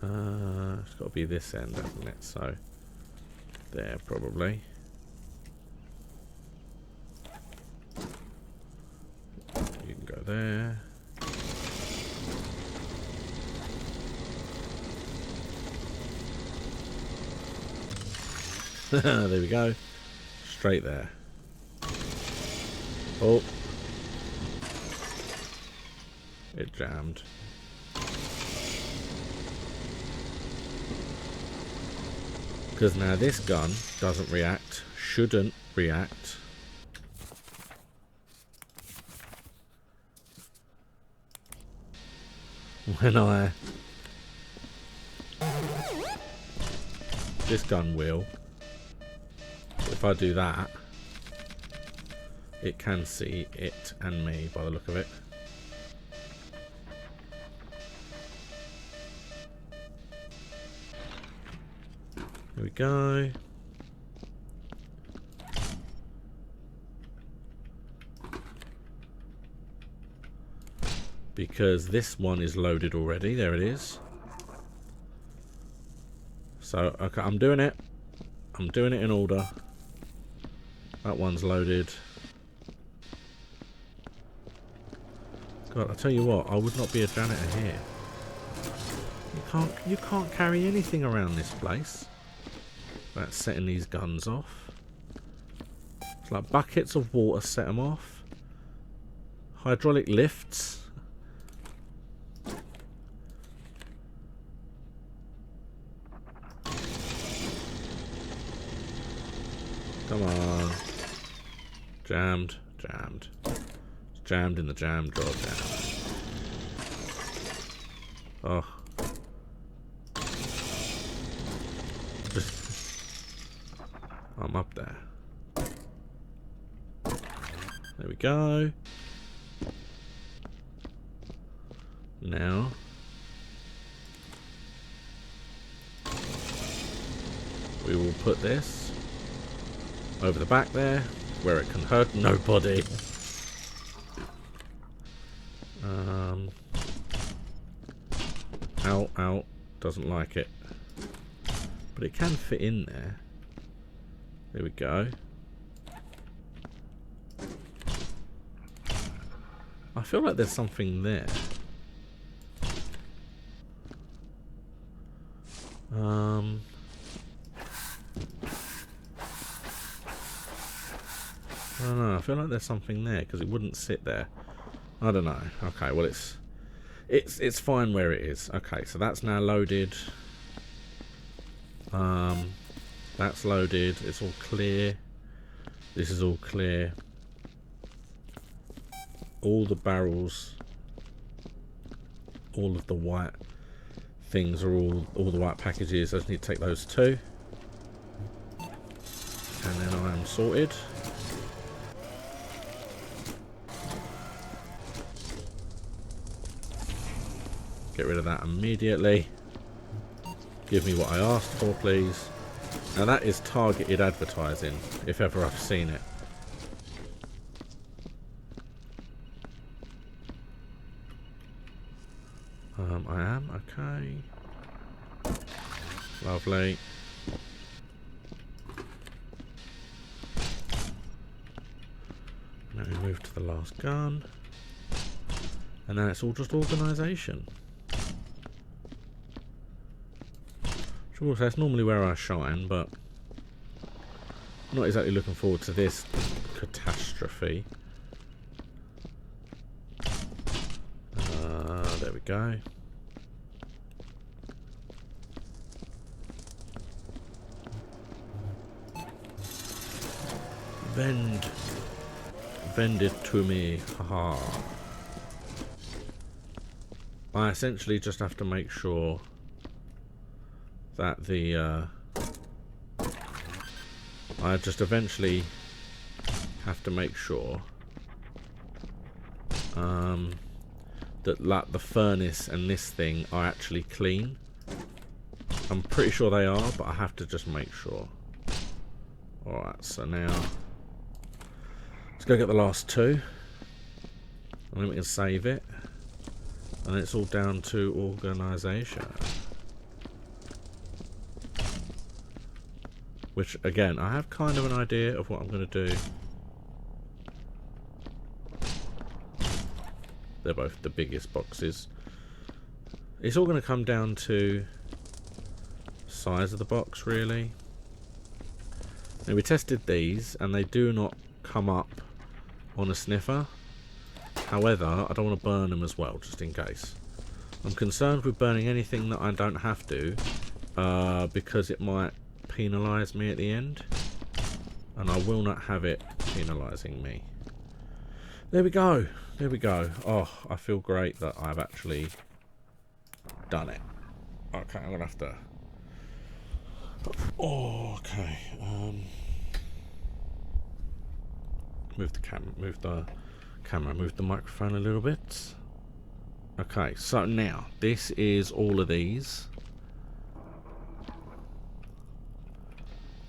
It's got to be this end, hasn't it? So, there probably. You can go there. There we go. Straight there. Oh. It jammed. Because now this gun doesn't react, shouldn't react. When I... This gun will. If I do that, it can see it and me by the look of it. Here we go. Because this one is loaded already. There it is. So, okay, I'm doing it. I'm doing it in order. That one's loaded. God, I tell you what, I would not be a janitor here. You can't carry anything around this place. That's setting these guns off. It's like buckets of water set them off. Hydraulic lifts. Come on. Jammed. Jammed. It's jammed in the jam drawer jam. Oh. I'm up there. There we go. Now. We will put this over the back there, where it can hurt nobody. Ow, ow. Doesn't like it. But it can fit in there. There we go. I feel like there's something there. I don't know. I feel like there's something there because it wouldn't sit there. I don't know. Okay, well it's fine where it is. Okay, so that's now loaded. That's loaded. It's all clear. This is all clear. All the barrels, all of the white things are all the white packages. I just need to take those two, and then I am sorted. Get rid of that immediately. Give me what I asked for, please. Now that is targeted advertising, if ever I've seen it. I am, okay. Lovely. Now we move to the last gun. And then it's all just organisation. Sure, so that's normally where I shine, but I'm not exactly looking forward to this catastrophe. There we go. Vend it to me, haha. I essentially just have to make sure that the I just eventually have to make sure that the furnace and this thing are actually clean. I'm pretty sure they are, but I have to just make sure. Alright, so now let's go get the last two. And then we can save it. And it's all down to organisation. Which, again, I have kind of an idea of what I'm going to do. They're both the biggest boxes. It's all going to come down to size of the box, really. Now, we tested these, and they do not come up on a sniffer. However, I don't want to burn them as well, just in case. I'm concerned with burning anything that I don't have to, because it might penalise me at the end. And I will not have it penalising me. There we go. There we go. Oh, I feel great that I've actually done it. Okay, I'm going to have to... Oh, okay. Move the camera, move the microphone a little bit. Okay, so now this is all of these.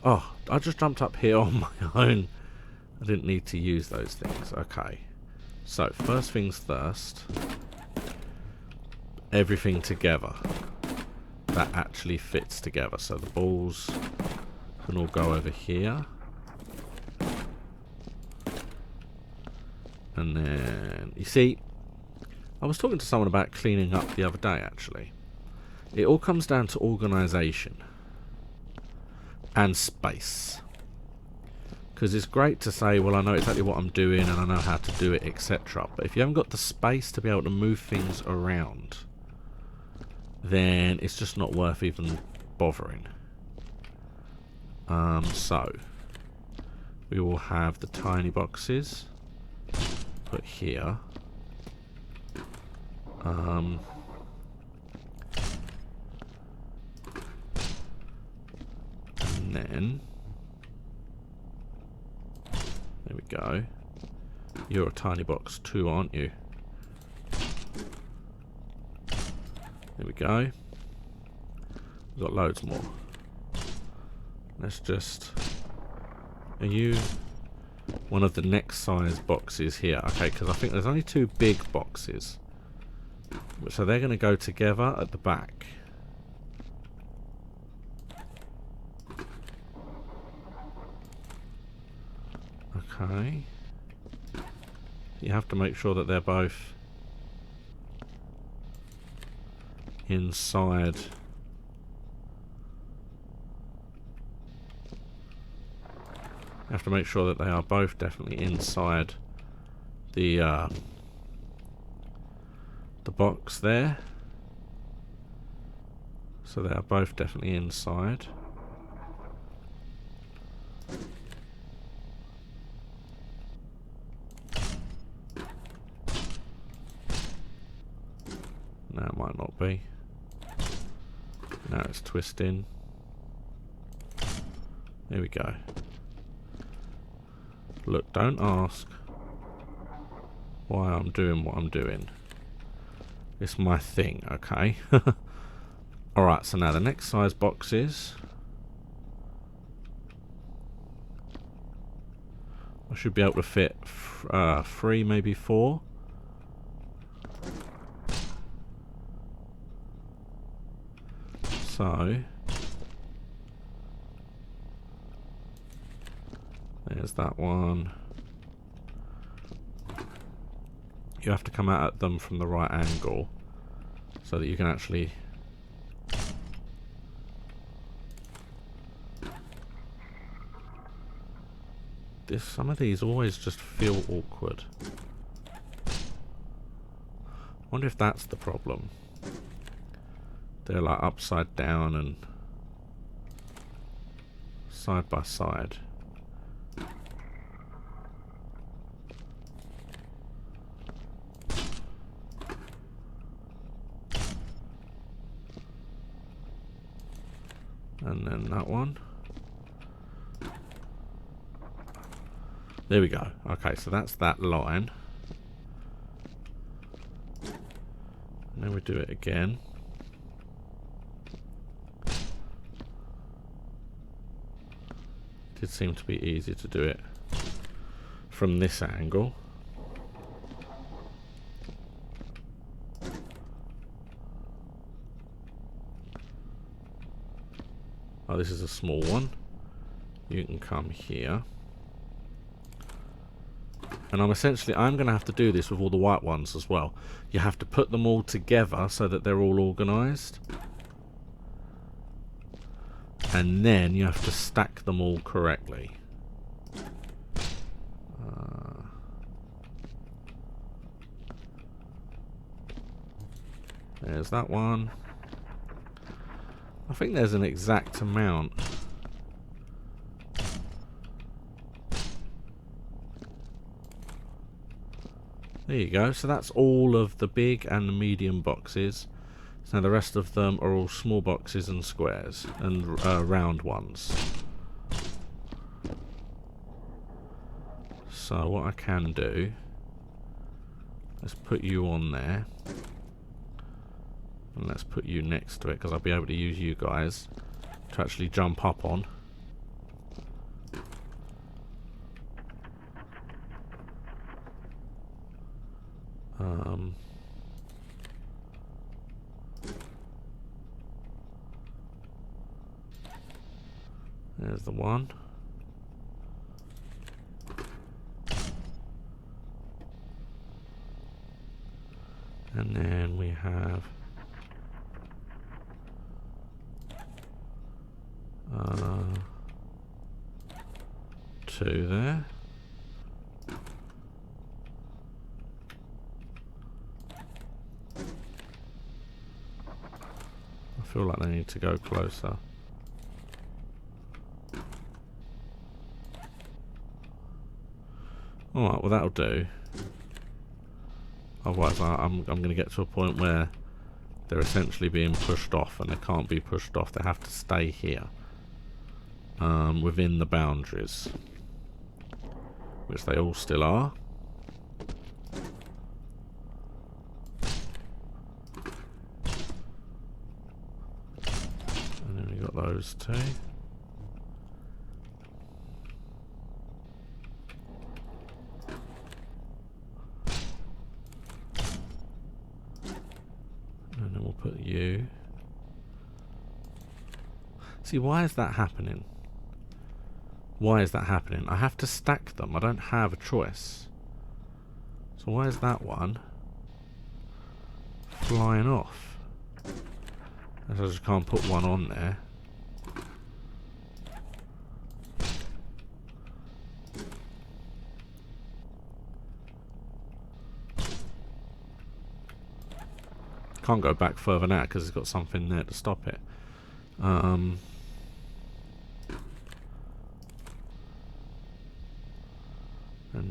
Oh, I just jumped up here on my own. I didn't need to use those things. Okay, so first things first, everything together that actually fits together. So the balls can all go over here. And then, you see, I was talking to someone about cleaning up the other day, actually. It all comes down to organisation and space. Because it's great to say, well, I know exactly what I'm doing and I know how to do it, etc. But if you haven't got the space to be able to move things around, then it's just not worth even bothering. So, we will have the tiny boxes put here. And then there we go. You're a tiny box too, aren't you? There we go. We've got loads more. Let's just... Are you one of the next size boxes here? Okay, because I think there's only two big boxes. So they're going to go together at the back. Okay. You have to make sure that they're both inside. You have to make sure that they are both definitely inside the box there. So they are both definitely inside. No, it might not be. Now it's twisting. There we go. Look, don't ask why I'm doing what I'm doing. It's my thing, okay? Alright, so now the next size boxes. I should be able to fit 3, maybe 4. So there's that one. You have to come out at them from the right angle so that you can actually some of these always just feel awkward. Wonder if that's the problem. They're like upside down and side by side. And then that one. There we go. Okay, so that's that line. And then we do it again. Did seem to be easy to do it from this angle. Oh, this is a small one. You can come here. And I'm going to have to do this with all the white ones as well. You have to put them all together so that they're all organised. And then you have to stack them all correctly. There's that one. I think there's an exact amount. There you go. So that's all of the big and the medium boxes. So the rest of them are all small boxes and squares and round ones. So what I can do, let's put you on there. And let's put you next to it, because I'll be able to use you guys to actually jump up on. There's the one. And then we have two there. I feel like they need to go closer. Alright, well that'll do. Otherwise I'm going to get to a point where they're essentially being pushed off, and they can't be pushed off. They have to stay here. Within the boundaries. Which they all still are. And then we got those two. And then we'll put you. See, why is that happening? Why is that happening? I have to stack them. I don't have a choice. So why is that one flying off? I just can't put one on there. Can't go back further now because it's got something there to stop it. And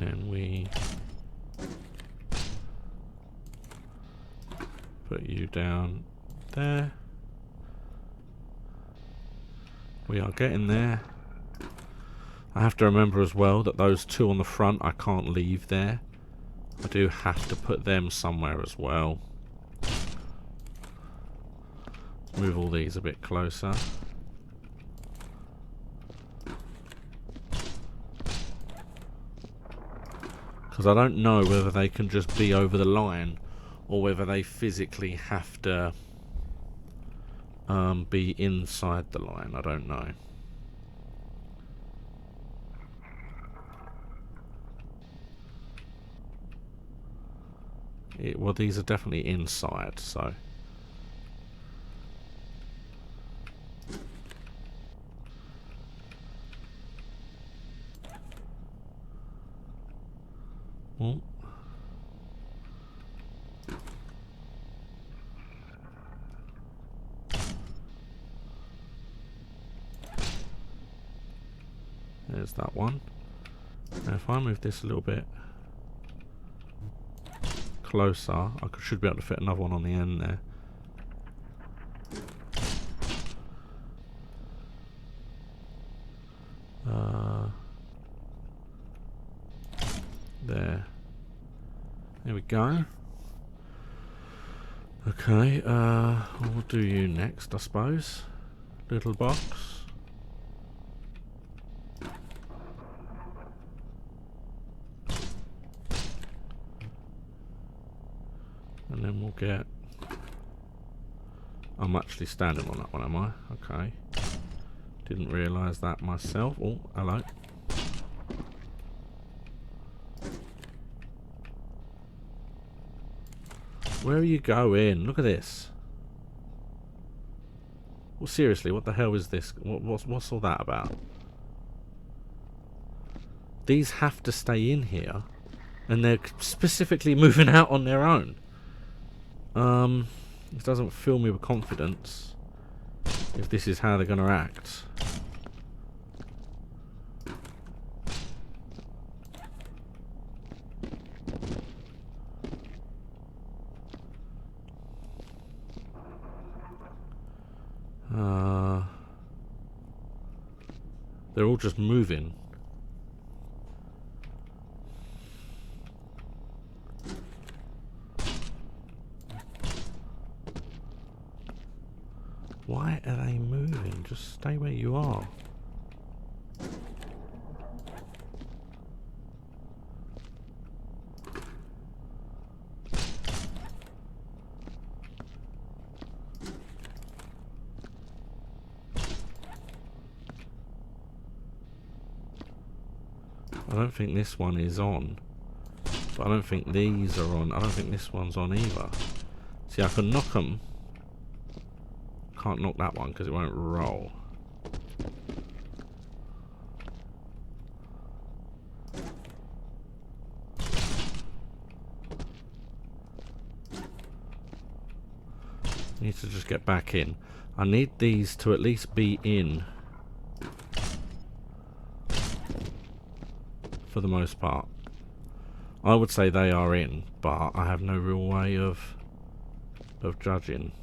then we put you down there. We are getting there. I have to remember as well that those two on the front I can't leave there. I do have to put them somewhere as well. Move all these a bit closer. Because I don't know whether they can just be over the line or whether they physically have to be inside the line. I don't know. Well, these are definitely inside, so... Oh. There's that one. Now if I move this a little bit closer, I should be able to fit another one on the end there. There we go. Okay, we'll do you next, I suppose. Little box. And then we'll get... I'm actually standing on that one, am I? Okay. Didn't realise that myself. Oh, hello. Where are you going? Look at this. Well, seriously, what the hell is this? What's all that about? These have to stay in here, and they're specifically moving out on their own. It doesn't fill me with confidence if this is how they're going to act. They're all just moving. Why are they moving? Just stay where you are. I don't think this one is on. But I don't think these are on. I don't think this one's on either. See, I can knock them. Can't knock that one because it won't roll. Need to just get back in. I need these to at least be in. For the most part. I would say they are in, but I have no real way of judging.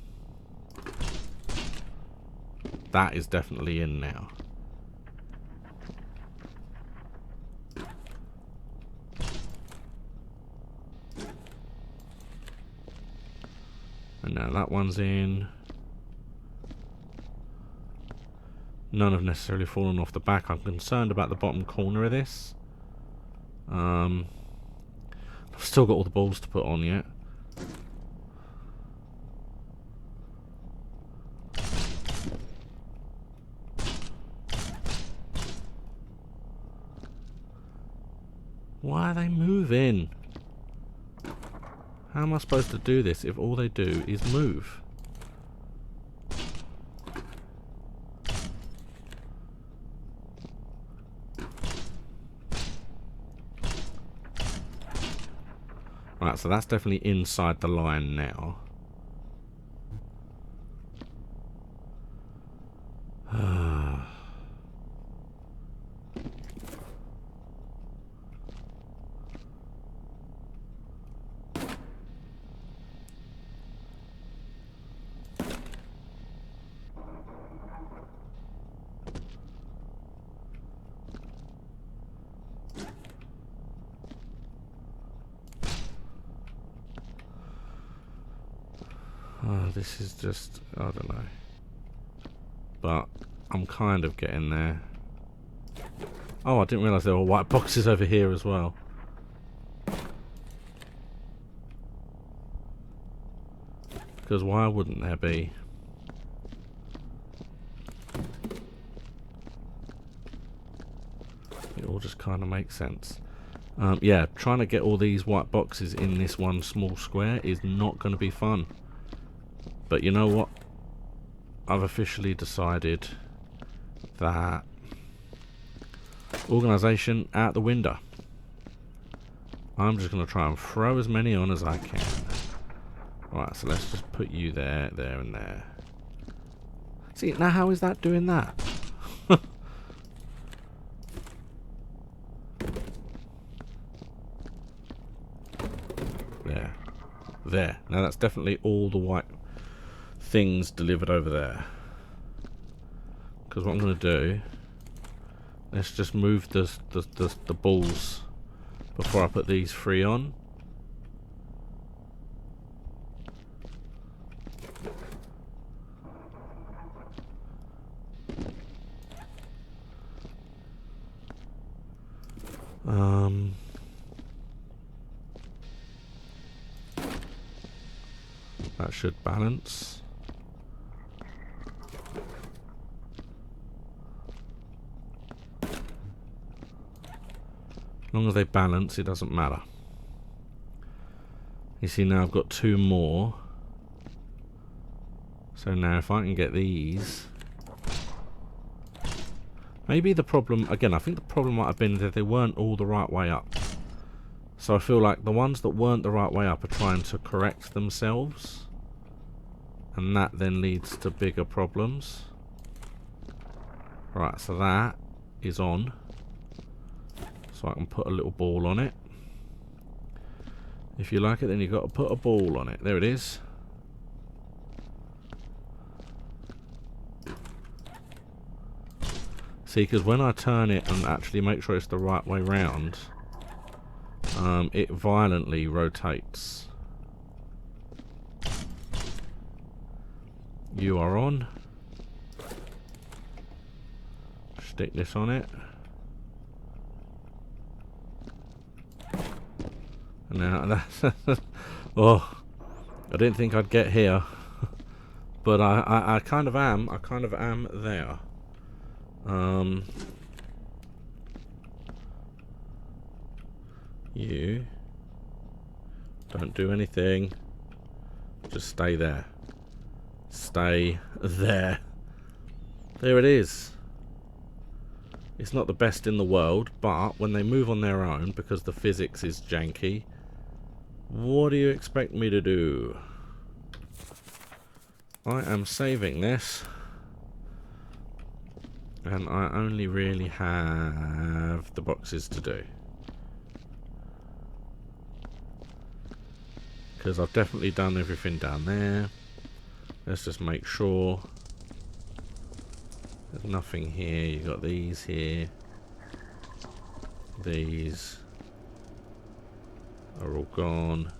That is definitely in now. And now that one's in. None have necessarily fallen off the back. I'm concerned about the bottom corner of this. I've still got all the balls to put on yet. Why are they moving? How am I supposed to do this if all they do is move? Right, so that's definitely inside the line now. This is just, I don't know. But I'm kind of getting there. Oh, I didn't realise there were white boxes over here as well. Because why wouldn't there be? It all just kind of makes sense. Yeah, trying to get all these white boxes in this one small square is not going to be fun. But you know what? I've officially decided that organisation out the window. I'm just going to try and throw as many on as I can. Right, so let's just put you there, there and there. See, now how is that doing that? There. There. Now that's definitely all the white things delivered over there. Because what I'm going to do, let's just move the balls before I put these three on. That should balance. As long as they balance, it doesn't matter. You see, now I've got 2 more. So now if I can get these... Maybe the problem... Again, I think the problem might have been that they weren't all the right way up. So I feel like the ones that weren't the right way up are trying to correct themselves. And that then leads to bigger problems. Right, so that is on. So I can put a little ball on it. If you like it, then you've got to put a ball on it. There it is. See, because when I turn it and actually make sure it's the right way round, it violently rotates. You are on. Stick this on it. And now that's oh, I didn't think I'd get here, but I kind of am. I kind of am there. You don't do anything. Just stay there. Stay there. There it is. It's not the best in the world, but when they move on their own, because the physics is janky, what do you expect me to do? I am saving this. And I only really have the boxes to do. Because I've definitely done everything down there. Let's just make sure. There's nothing here. You've got these here. These are all gone.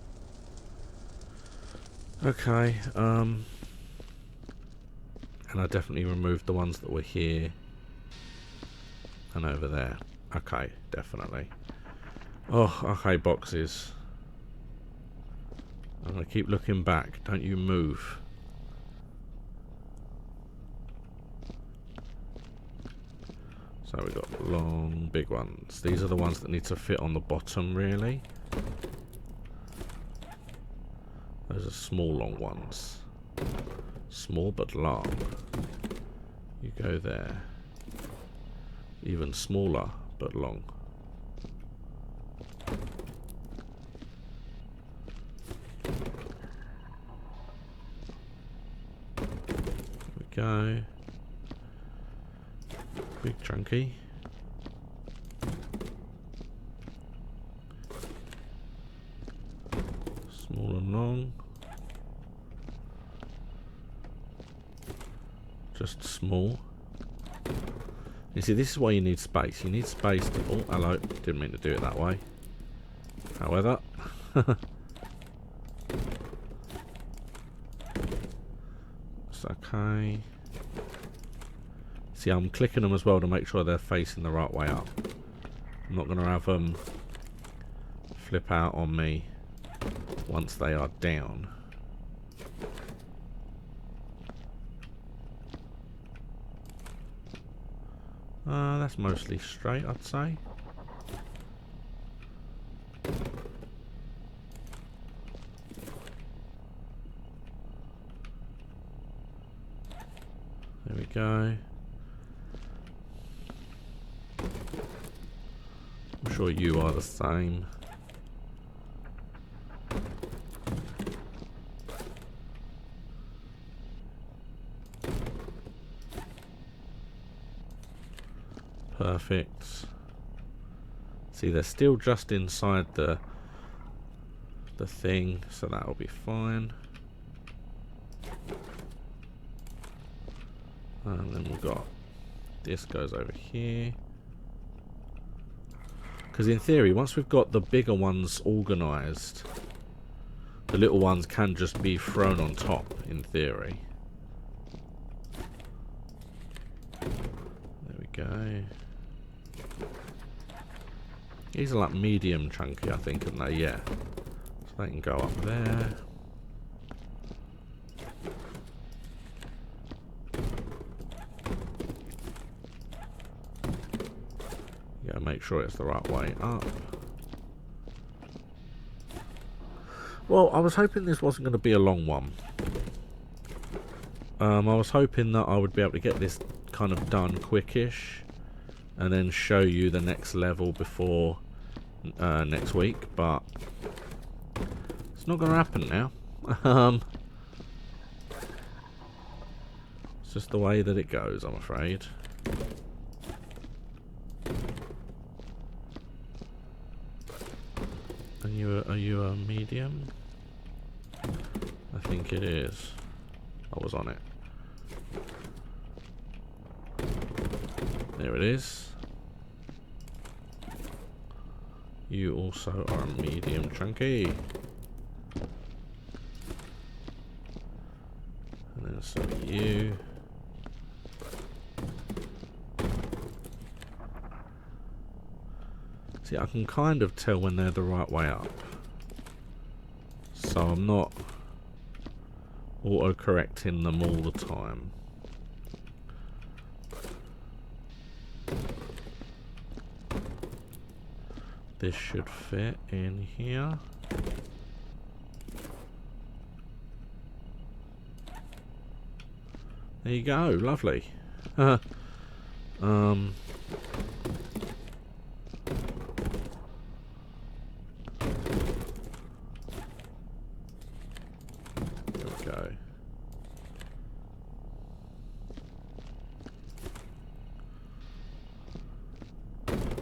Okay. And I definitely removed the ones that were here. And over there. Okay, definitely. Oh, okay, boxes. I'm going to keep looking back. Don't you move. So we've got long, big ones. These are the ones that need to fit on the bottom, really. Those are small, long ones. Small but long. You go there. Even smaller but long. There we go. Big chunky. Small and long. Just small. You see, this is why you need space. You need space to... Oh, hello. Didn't mean to do it that way. However. It's okay. See, I'm clicking them as well to make sure they're facing the right way up. I'm not going to have them flip out on me once they are down. That's mostly straight, I'd say. There we go. I'm sure you are the same. Perfect. See, they're still just inside the thing, so that'll be fine. And then we've got this goes over here. Because in theory, once we've got the bigger ones organised, the little ones can just be thrown on top, in theory. There we go. These are like medium chunky, I think, aren't they? Yeah. So they can go up there. make sure it's the right way up. Well, I was hoping this wasn't going to be a long one. I was hoping that I would be able to get this kind of done quickish and then show you the next level before next week, but it's not going to happen now. It's just the way that it goes, I'm afraid. Are you a medium? I think it is. I was on it. There it is. You also are a medium chunky. And then so are you. See, I can kind of tell when they're the right way up. So I'm not auto-correcting them all the time. This should fit in here. There you go, lovely.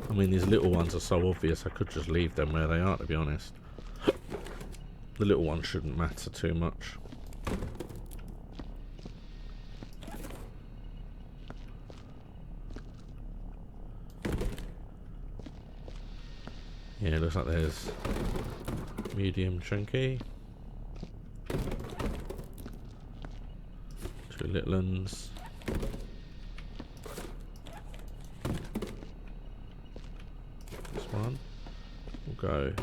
I mean, these little ones are so obvious, I could just leave them where they are, to be honest. The little ones shouldn't matter too much. Yeah, it looks like there's medium chunky. Two little ones. One will go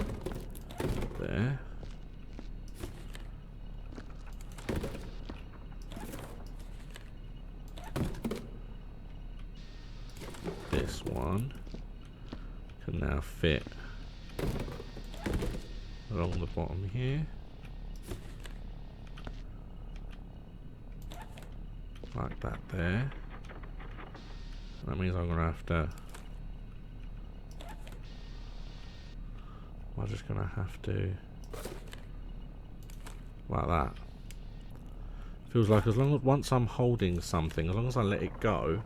there. This one can now fit along the bottom here, like that there. That means I'm going to have to I'm just going to have to, like that. Feels like as long as once I'm holding something, as long as I let it go,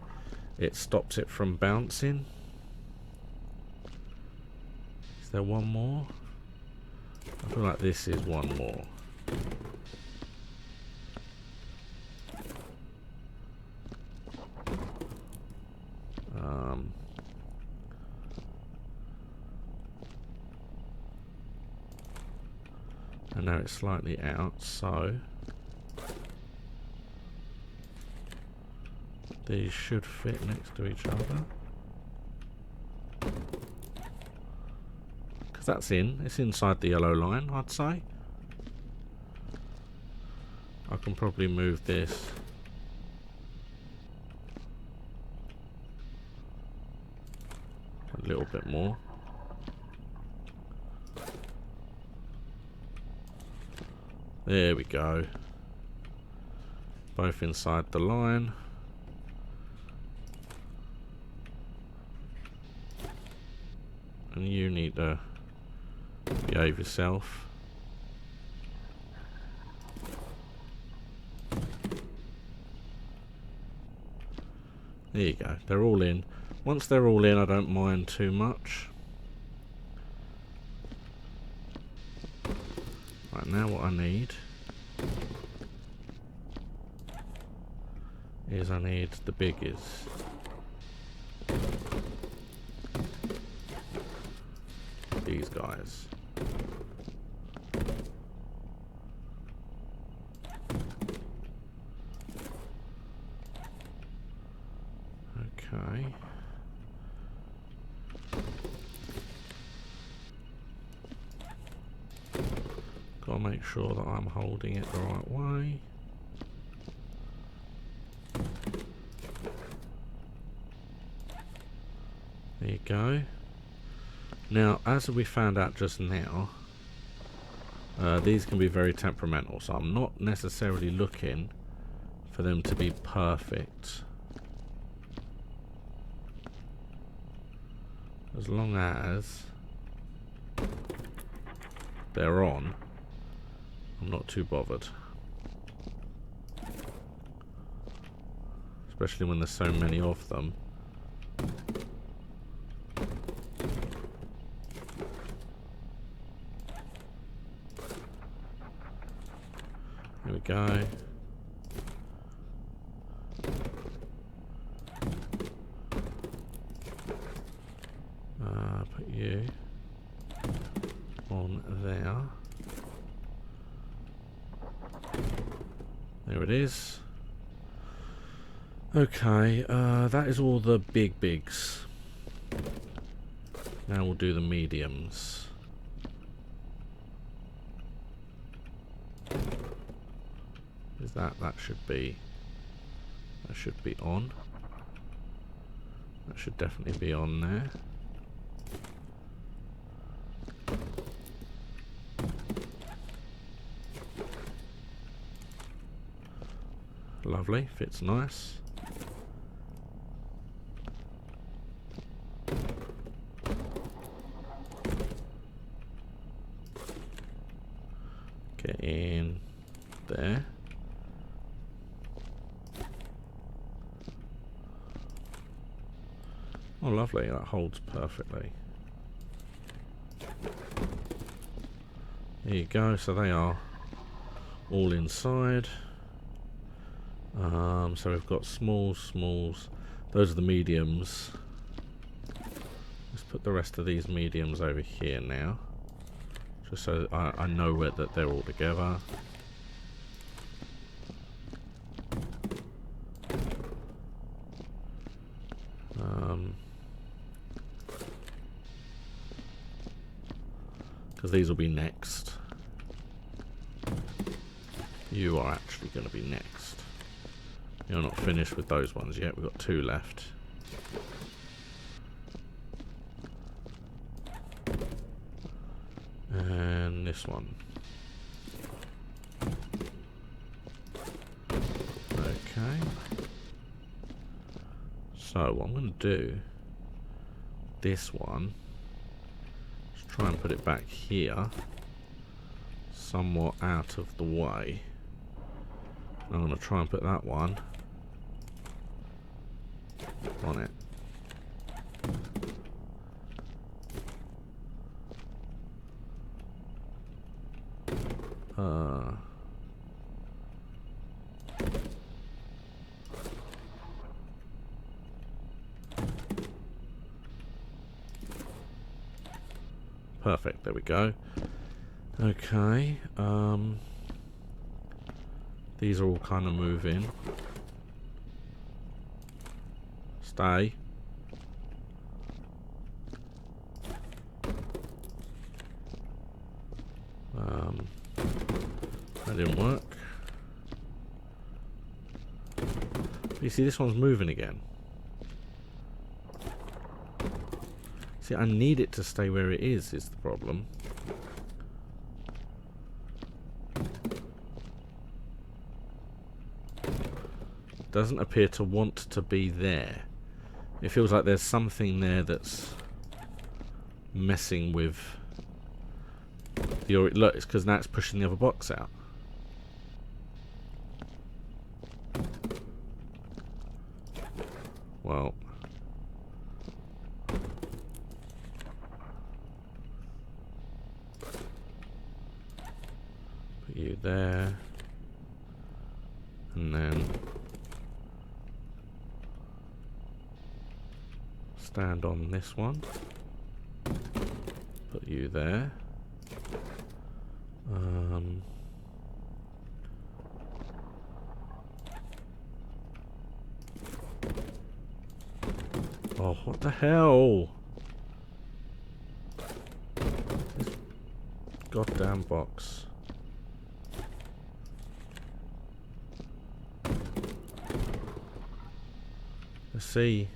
it stops it from bouncing. Is there one more? I feel like this is one more. And now it's slightly out, so these should fit next to each other. Because that's it's inside the yellow line, I'd say. I can probably move this a little bit more. There we go. Both inside the line. And you need to behave yourself. There you go. They're all in. Once they're all in, I don't mind too much. Right, now what I need is I need the biggies. These guys. Okay. Gotta make sure that I'm holding it the right way. There you go. Now, as we found out just now, these can be very temperamental, so I'm not necessarily looking for them to be perfect. As long as they're on, I'm not too bothered. Especially when there's so many of them. There we go. Put you on there. There it is. Okay, that is all the big bigs. Now we'll do the mediums. Is that should be on. That should definitely be on there. Lovely, fits nice. Get in there. Oh, lovely, that holds perfectly. There you go, so they are all inside. So we've got smalls. Those are the mediums. Let's put the rest of these mediums over here now, just so I know that they're all together. Because these will be next. You are actually going to be next. You're not finished with those ones yet. We've got 2 left. And this one. Okay. So what I'm going to do, this one, let's try and put it back here, somewhat out of the way. I'm going to try and put that one on it. Perfect, there we go. Okay, these are all kind of moving. Stay. That didn't work. But you see, this one's moving again. See, I need it to stay where it is the problem. Doesn't appear to want to be there. It feels like there's something there that's messing with the... Look, it's because now it's pushing the other box out. Well... Put you there. And then... stand on this one. Put you there. Oh, what the hell? This goddamn box. Let's see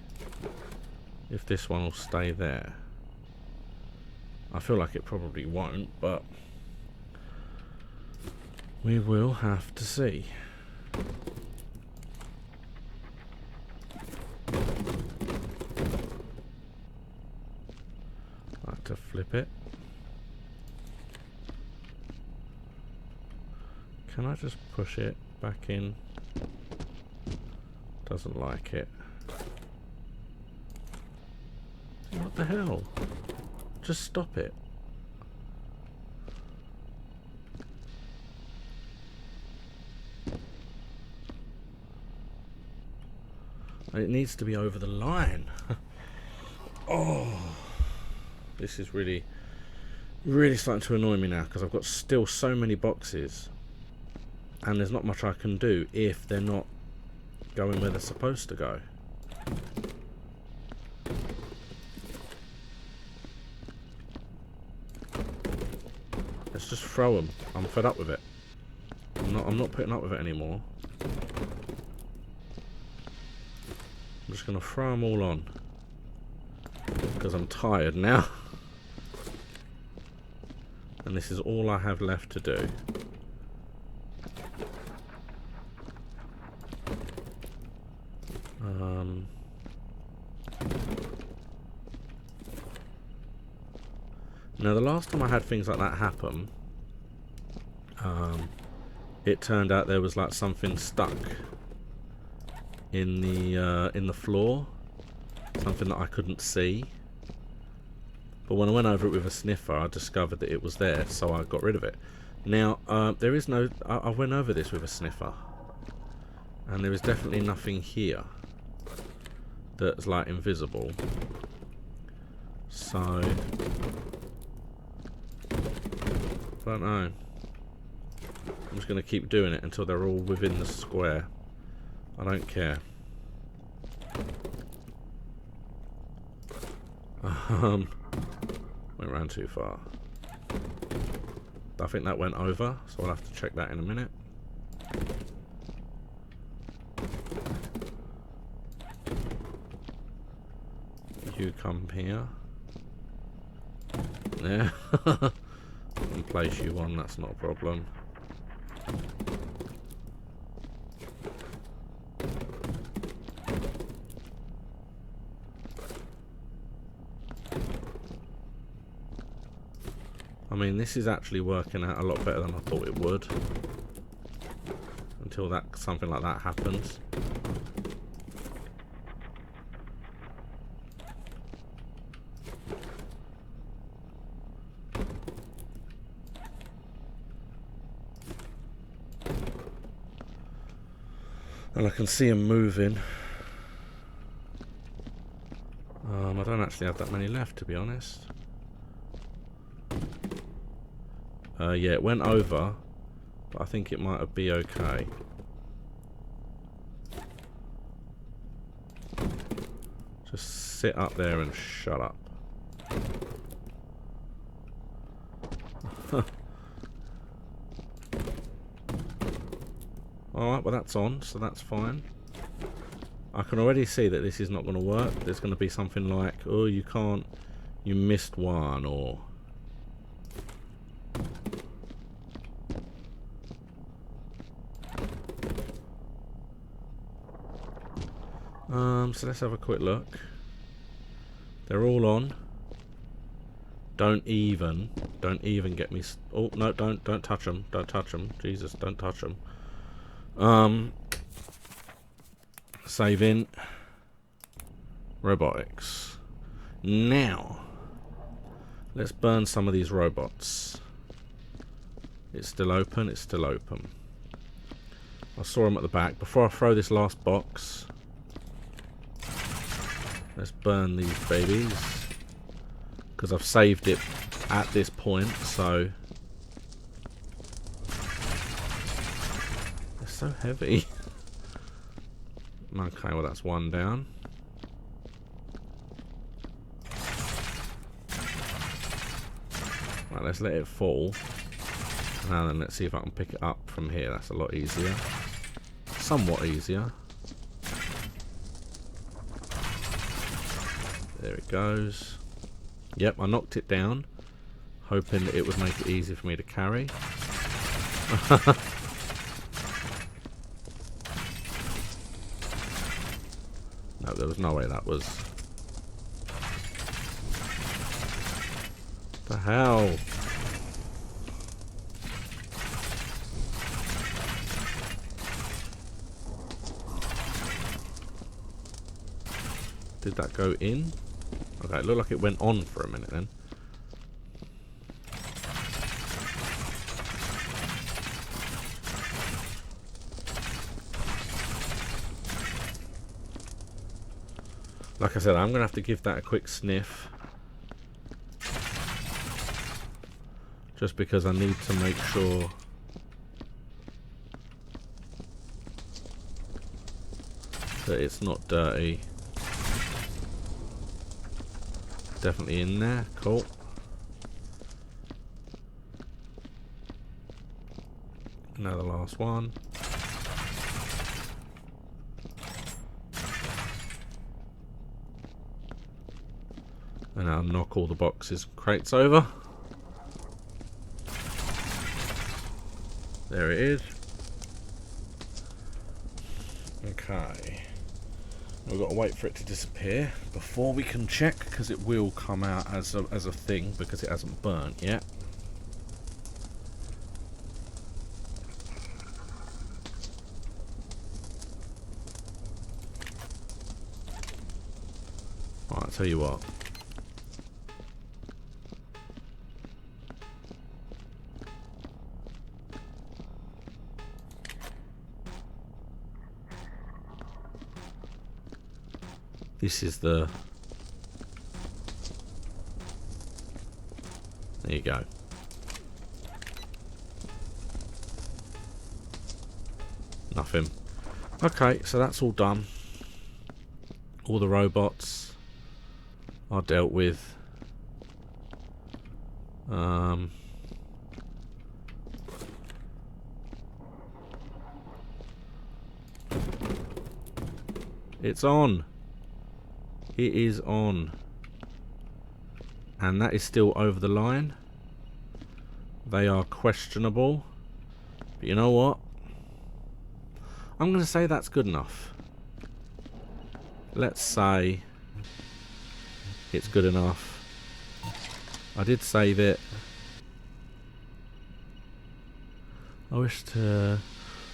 if this one will stay there. I feel like it probably won't, but we will have to see. I have to flip it. Can I just push it back in? Doesn't like it. What the hell? Just stop it. It needs to be over the line. Oh, this is really starting to annoy me now, because I've got still so many boxes and there's not much I can do if they're not going where they're supposed to go. Let's just throw them. I'm fed up with it. I'm not putting up with it anymore. I'm just going to throw them all on, because I'm tired now. And this is all I have left to do. Now the last time I had things like that happen, it turned out there was like something stuck in the floor, something that I couldn't see. But when I went over it with a sniffer, I discovered that it was there, so I got rid of it. Now there is no. I went over this with a sniffer, and there is definitely nothing here that's like invisible. So I don't know. I'm just going to keep doing it until they're all within the square. I don't care. Went round too far. I think that went over, so I'll have to check that in a minute. You come here. There. And place you on, that's not a problem. I mean, this is actually working out a lot better than I thought it would. Until something like that happens. And I can see them moving. I don't actually have that many left, to be honest. Yeah, it went over, but I think it might be okay. Just sit up there and shut up. Alright, well that's on, so that's fine. I can already see that this is not going to work. There's going to be something like, oh, you can't, you missed one, or... So let's have a quick look. They're all on. Don't even get me... Oh, no, don't touch them. Don't touch them. Jesus, don't touch them. Save in. Robotics. Now, let's burn some of these robots. It's still open. It's still open. I saw them at the back. Before I throw this last box, let's burn these babies, because I've saved it at this point, so they're so heavy. Okay, well that's one down. Right, let's let it fall. Now then, let's see if I can pick it up from here. That's a lot easier. Somewhat easier. There it goes. Yep, I knocked it down. hoping that it would make it easy for me to carry. No, there was no way that was... The hell? Did that go in? Okay, it looked like it went on for a minute then. Like I said, I'm going to have to give that a quick sniff. Just because I need to make sure that it's not dirty. Definitely in there. Cool. Now the last one. And I'll knock all the boxes and crates over. There it is. Okay. We've got to wait for it to disappear before we can check, because it will come out as a thing because it hasn't burnt yet. Right, I'll tell you what. This is the... There you go. Nothing. Okay, so that's all done. All the robots are dealt with. It's on. It is on. And that is still over the line. They are questionable. But you know what? I'm going to say that's good enough. Let's say it's good enough. I did save it. I wish I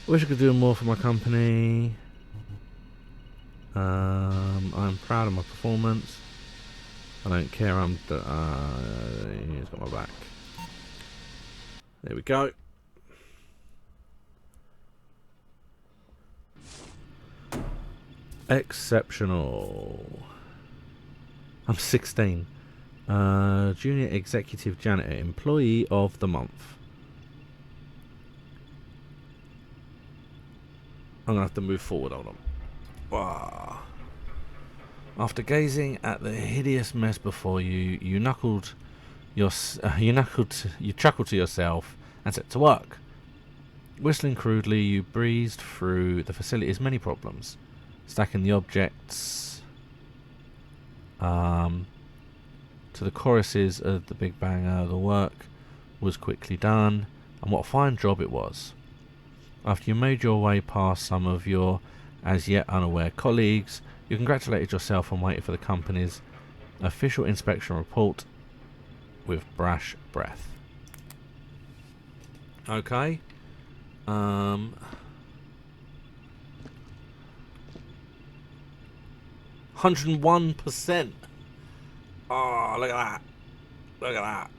could do more for my company. I'm proud of my performance. I don't care. He's got my back. There we go. Exceptional. I'm 16. Junior Executive Janitor, Employee of the Month. I'm gonna have to move forward. Hold on. Wow. After gazing at the hideous mess before you, you chuckled to yourself and set to work. Whistling crudely, you breezed through the facility's many problems, stacking the objects to the choruses of the Big Bang. The work was quickly done, and what a fine job it was. After you made your way past some of your as yet unaware colleagues, you congratulated yourself and waited for the company's official inspection report with brash breath. Okay. 101%. Oh, look at that. Look at that.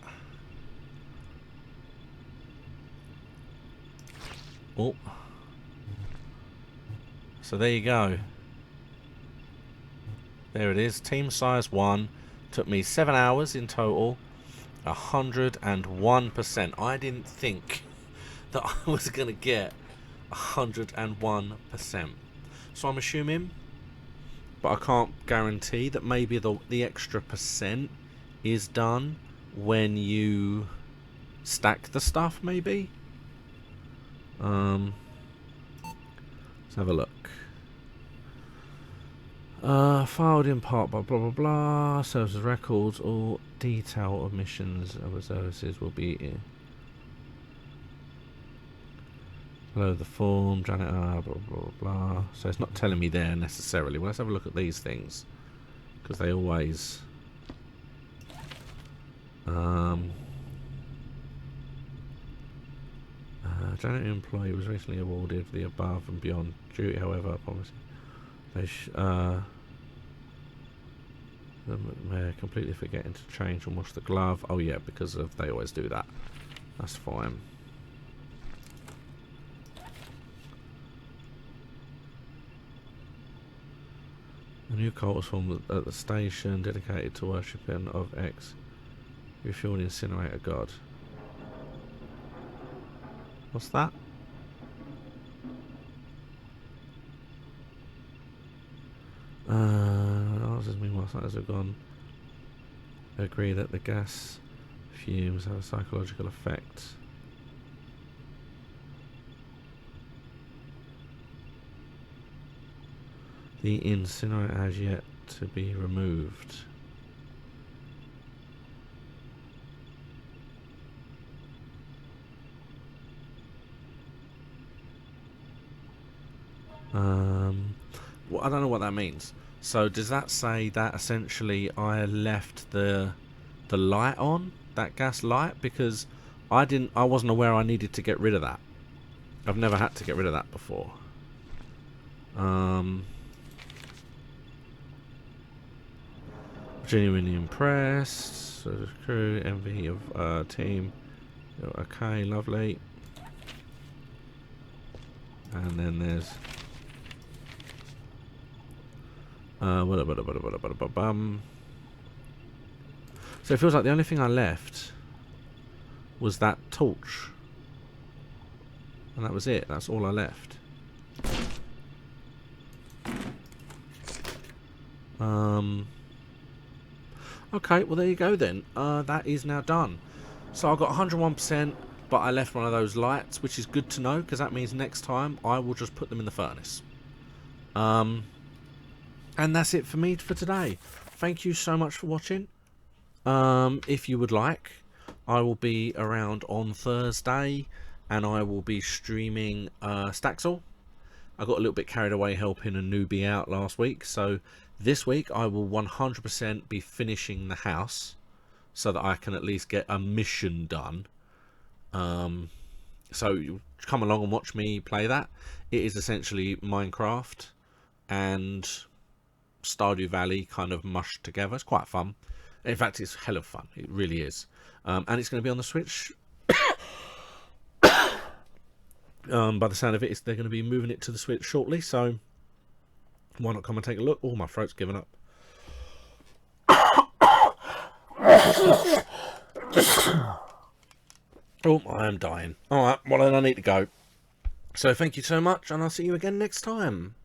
Oh. So there you go. There it is. Team size 1. Took me 7 hours in total. 101%. I didn't think that I was going to get 101%. So I'm assuming, but I can't guarantee, that maybe the extra percent is done when you stack the stuff, maybe? Let's have a look. Filed in part by blah blah blah. Serves as records. All detail of missions of services will be in. Below the form, janitor, blah, blah, blah, blah. So it's not telling me there necessarily. Well, let's have a look at these things. Because they always... janitor employee was recently awarded the above and beyond duty, however, I promise they they're completely forgetting to change and wash the glove. Oh yeah, because of they always do that. That's fine. A new cult was formed at the station dedicated to worshipping of X, refueled incinerator god. What's that? Meanwhile, scientists have gone. Agree that the gas fumes have a psychological effect. The incinerator has yet to be removed. Well, I don't know what that means. So does that say that essentially I left the light on, that gas light, because I wasn't aware I needed to get rid of that. I've never had to get rid of that before. Genuinely impressed. So the crew, envy of team. Okay, lovely. And then there's so it feels like the only thing I left was that torch. And that was it. That's all I left. Okay, well there you go then. That is now done. So I got 101%, but I left one of those lights, which is good to know, because that means next time I will just put them in the furnace. And that's it for me for today. Thank you so much for watching. If you would like, I will be around on Thursday, and I will be streaming Staxel. I got a little bit carried away helping a newbie out last week, so this week I will 100% be finishing the house so that I can at least get a mission done. So you come along and watch me play that. It is essentially Minecraft and Stardew Valley kind of mushed together. It's quite fun. In fact, it's hell of fun. It really is. And it's going to be on the Switch. By the sound of it, they're going to be moving it to the Switch shortly, so why not come and take a look? Oh, my throat's given up. Oh, I am dying. Alright, well then I need to go. So thank you so much, and I'll see you again next time.